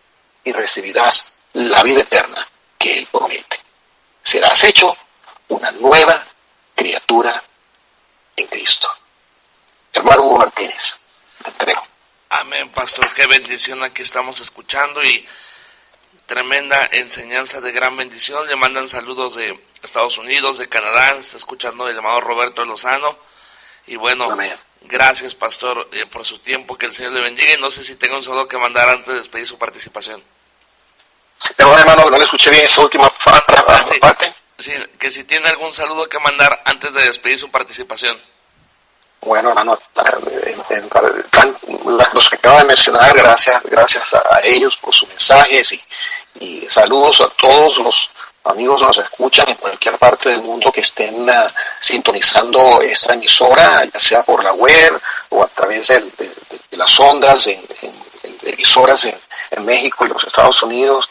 y recibirás la vida eterna que Él promete. Serás hecho una nueva criatura en Cristo. Hermano Hugo Martínez, te entrego. Amén, pastor, qué bendición aquí estamos escuchando, y tremenda enseñanza de gran bendición. Le mandan saludos de Estados Unidos, de Canadá, está escuchando el llamado Roberto Lozano. Y bueno, amén. Gracias, pastor, por su tiempo, que el Señor le bendiga. Y no sé si tengo un saludo que mandar antes de despedir su participación. Pero hermano, no le escuché bien esa última parte. Sí, que si tiene algún saludo que mandar antes de despedir su participación. Bueno, hermano, los que acabo de mencionar, gracias a ellos por sus mensajes, y saludos a todos los amigos que nos escuchan en cualquier parte del mundo que estén sintonizando esta emisora, ya sea por la web o a través de las ondas en emisoras en México y los Estados Unidos.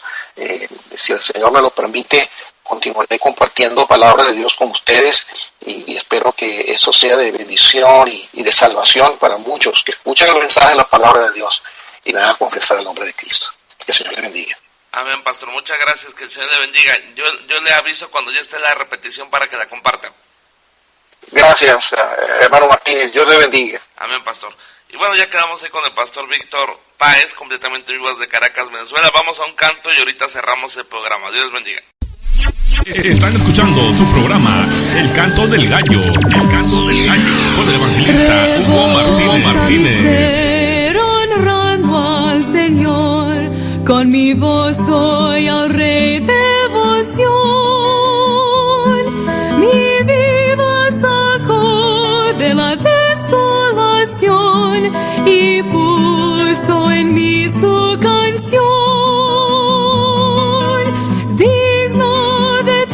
Si el Señor me lo permite, continuaré compartiendo palabra de Dios con ustedes, y espero que esto sea de bendición y de salvación para muchos que escuchan el mensaje de la palabra de Dios y van a confesar el nombre de Cristo. Que el Señor le bendiga. Amén, pastor, muchas gracias, que el Señor le bendiga. Yo le aviso cuando ya esté la repetición para que la compartan. Gracias, hermano Martínez, Dios le bendiga. Amén, pastor. Y bueno, ya quedamos ahí con el pastor Víctor Páez, completamente vivo desde Caracas, Venezuela. Vamos a un canto y ahorita cerramos el programa. Dios les bendiga. Están escuchando su programa El Canto del Gallo. El Canto del Gallo, con el evangelista Hugo Martínez. Honrando al Señor, con mi voz doy al Rey devoción. Mi vida sacó de la desolación y puso en mí su canción. Digno de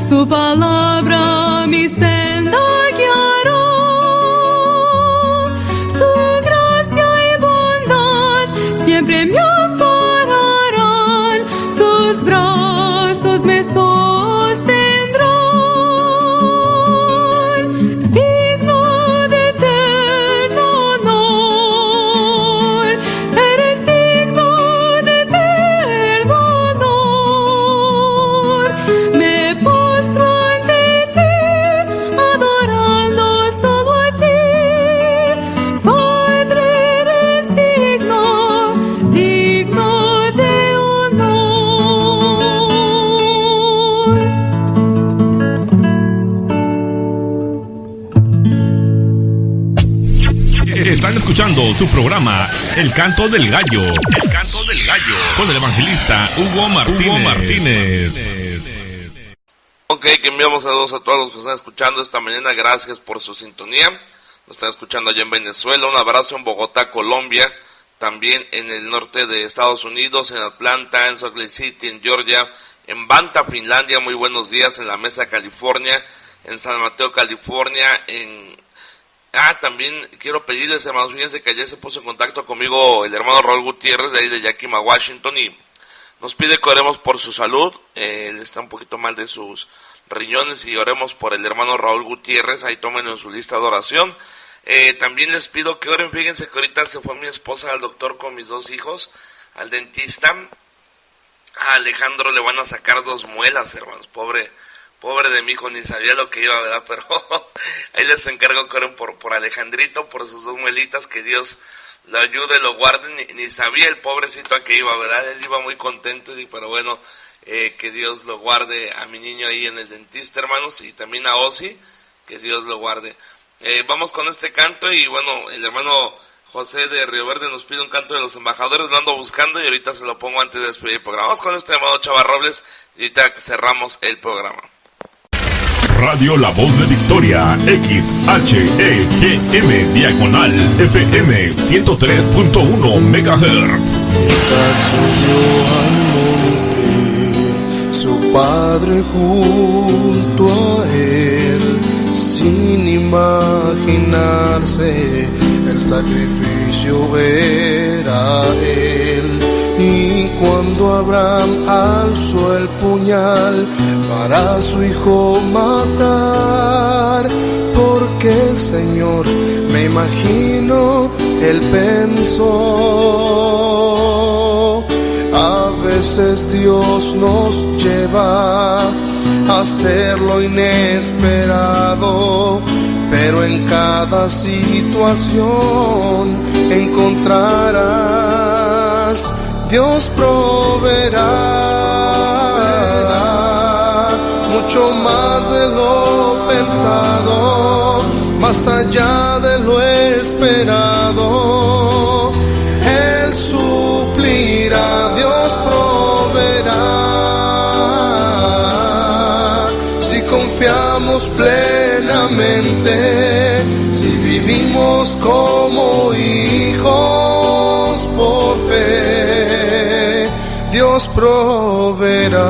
Su palabra mi senda guiará, su gracia y bondad siempre me ampararán, sus brazos me sostendrán, digno de eterno honor, eres digno de eterno honor, me postro ante ti, adorando solo a ti, Padre, eres digno, digno de honor. Están escuchando su programa El Canto del Gallo. El Canto del Gallo. Con el evangelista Hugo Martínez. Ok, que enviamos saludos a todos los que están escuchando esta mañana. Gracias por su sintonía. Nos están escuchando allá en Venezuela. Un abrazo en Bogotá, Colombia. También en el norte de Estados Unidos, en Atlanta, en Salt Lake City, en Georgia, en Banta, Finlandia. Muy buenos días. En La Mesa, California. En San Mateo, California. También quiero pedirles, hermanos, fíjense que ayer se puso en contacto conmigo el hermano Raúl Gutiérrez, de ahí de Yakima, Washington, y nos pide que oremos por su salud. Él está un poquito mal de sus riñones y oremos por el hermano Raúl Gutiérrez. Ahí tómenlo en su lista de oración. También les pido que oren. Fíjense que ahorita se fue mi esposa al doctor con mis 2 hijos, al dentista. A Alejandro le van a sacar 2 muelas, hermanos. Pobre de mi hijo, ni sabía lo que iba, ¿verdad? Pero ahí les encargo que oren por Alejandrito, por sus 2 muelitas, que Dios lo ayude, lo guarde. Ni sabía el pobrecito a qué iba, ¿verdad? Él iba muy contento, pero bueno, que Dios lo guarde a mi niño ahí en el dentista, hermanos, y también a Osi, que Dios lo guarde. Vamos con este canto, y bueno, el hermano José de Río Verde nos pide un canto de los embajadores, lo ando buscando y ahorita se lo pongo antes de despedir el programa. Vamos con este hermano Chava Robles y ahorita cerramos el programa. Radio La Voz de Victoria, XHEGM, diagonal FM 103.1 MHz. Isaac subió al monte, su padre junto a él, sin imaginarse el sacrificio era él. Y cuando Abraham alzó el puñal para su hijo matar, porque Señor, me imagino, él pensó, a veces Dios nos lleva a hacer lo inesperado, pero en cada situación encontrarás, Dios proveerá mucho más de lo pensado, más allá de lo esperado. Él suplirá, Dios proveerá, si confiamos plenamente, si vivimos como hijos por fe, Dios proveerá.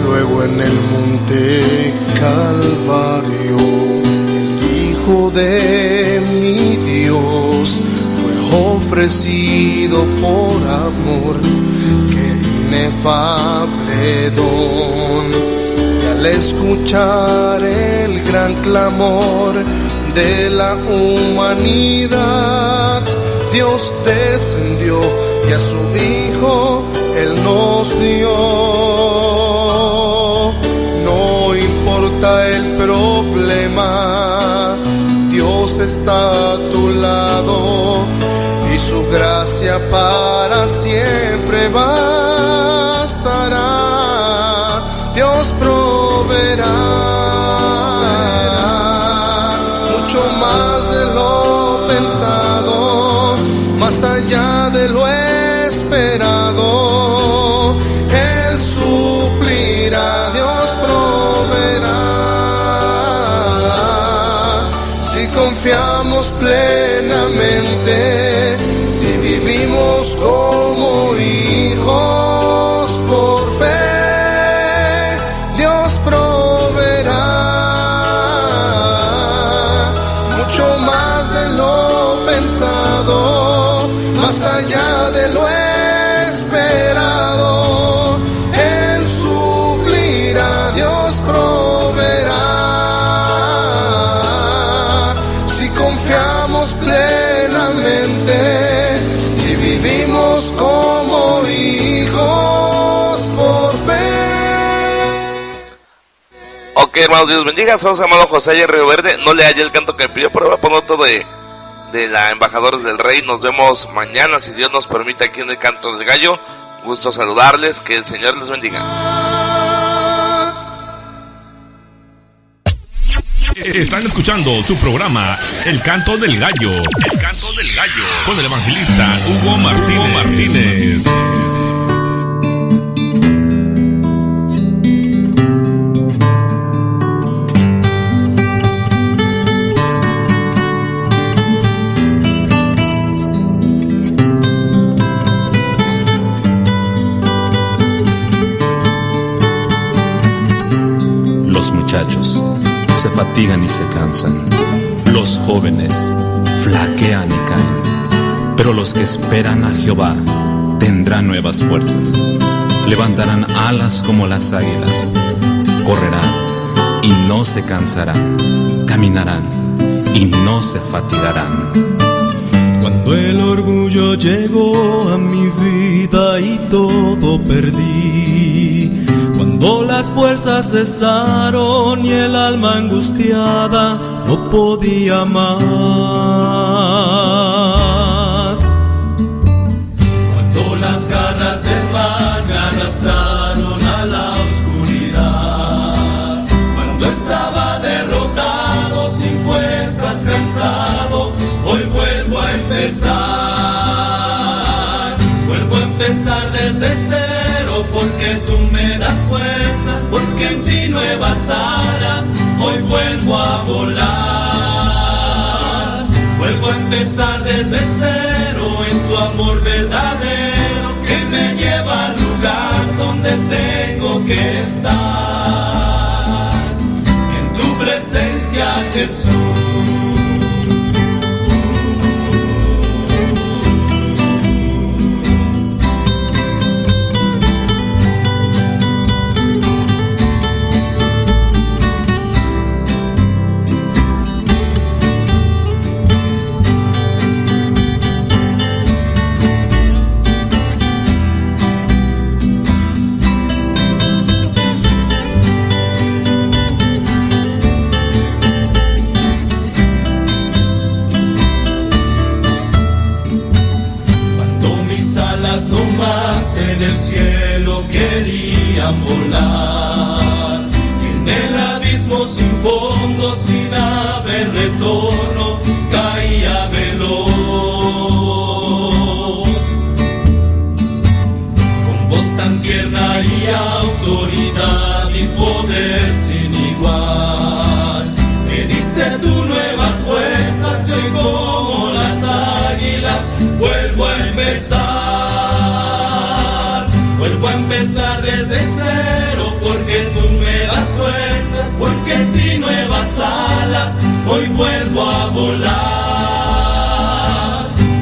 Luego en el monte Calvario, el Hijo de mi Dios fue ofrecido por amor, qué inefable don. Y al escuchar el gran clamor de la humanidad, Dios descendió y a su Hijo Él nos dio. No importa el problema, Dios está a tu lado y su gracia para siempre bastará. Dios proveerá mucho más de lo pensado, más allá de lo esperado. Él suplirá, Dios proveerá, si confiamos plenamente, vivimos como hijos por fe. Ok, hermanos, Dios bendiga. Somos amado José y Río Verde. No le hallé el canto que pidió, pero voy a poner otro de la Embajadores del Rey. Nos vemos mañana, si Dios nos permite, aquí en el Canto del Gallo. Gusto saludarles, que el Señor les bendiga. Están escuchando su programa El Canto del Gallo. El Canto del Gallo, con el evangelista Hugo Martínez. Muchachos se fatigan y se cansan, los jóvenes flaquean y caen, pero los que esperan a Jehová tendrán nuevas fuerzas, levantarán alas como las águilas, correrán y no se cansarán, caminarán y no se fatigarán. Cuando el orgullo llegó a mi vida y todo perdí, cuando las fuerzas cesaron y el alma angustiada no podía más, cuando las garras del mal me arrastraron a la oscuridad, cuando estaba derrotado, sin fuerzas, cansado, hoy vuelvo a empezar desde cero, porque tú me das fuerzas, porque en ti nuevas alas, hoy vuelvo a volar. Vuelvo a empezar desde cero, en tu amor verdadero, que me lleva al lugar donde tengo que estar, en tu presencia, Jesús. En el cielo querían volar, en el abismo sin fondo, sin haber retorno, caía veloz. Con voz tan tierna y autoridad y poder sin igual, me diste tú nuevas fuerzas, y hoy como las águilas vuelvo a empezar. Vuelvo a empezar desde cero, porque tú me das fuerzas, porque en ti nuevas alas, hoy vuelvo a volar.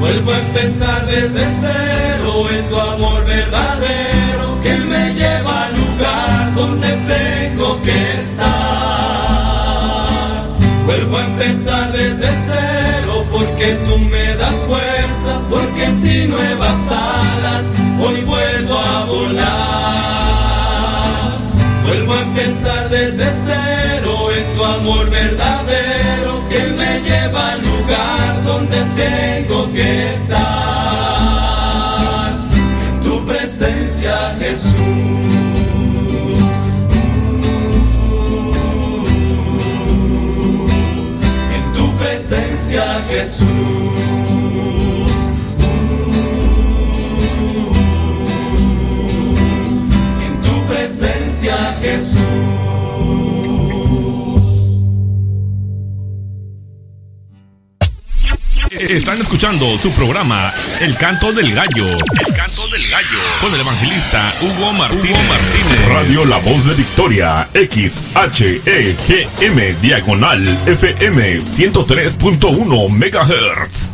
Vuelvo a empezar desde cero, en tu amor verdadero, que me lleva al lugar donde tengo que estar. Vuelvo a empezar desde cero, porque tú me das fuerzas, porque en ti nuevas alas, hoy vuelvo a volar. Vuelvo a empezar desde cero, en tu amor verdadero, que me lleva al lugar donde tengo que estar, en tu presencia, Jesús. En tu presencia, Jesús. Presencia, Jesús. Están escuchando su programa El Canto del Gallo. El Canto del Gallo, con el evangelista Hugo Martínez. Radio La Voz de Victoria, XHEGM, /FM 103.1 MHz.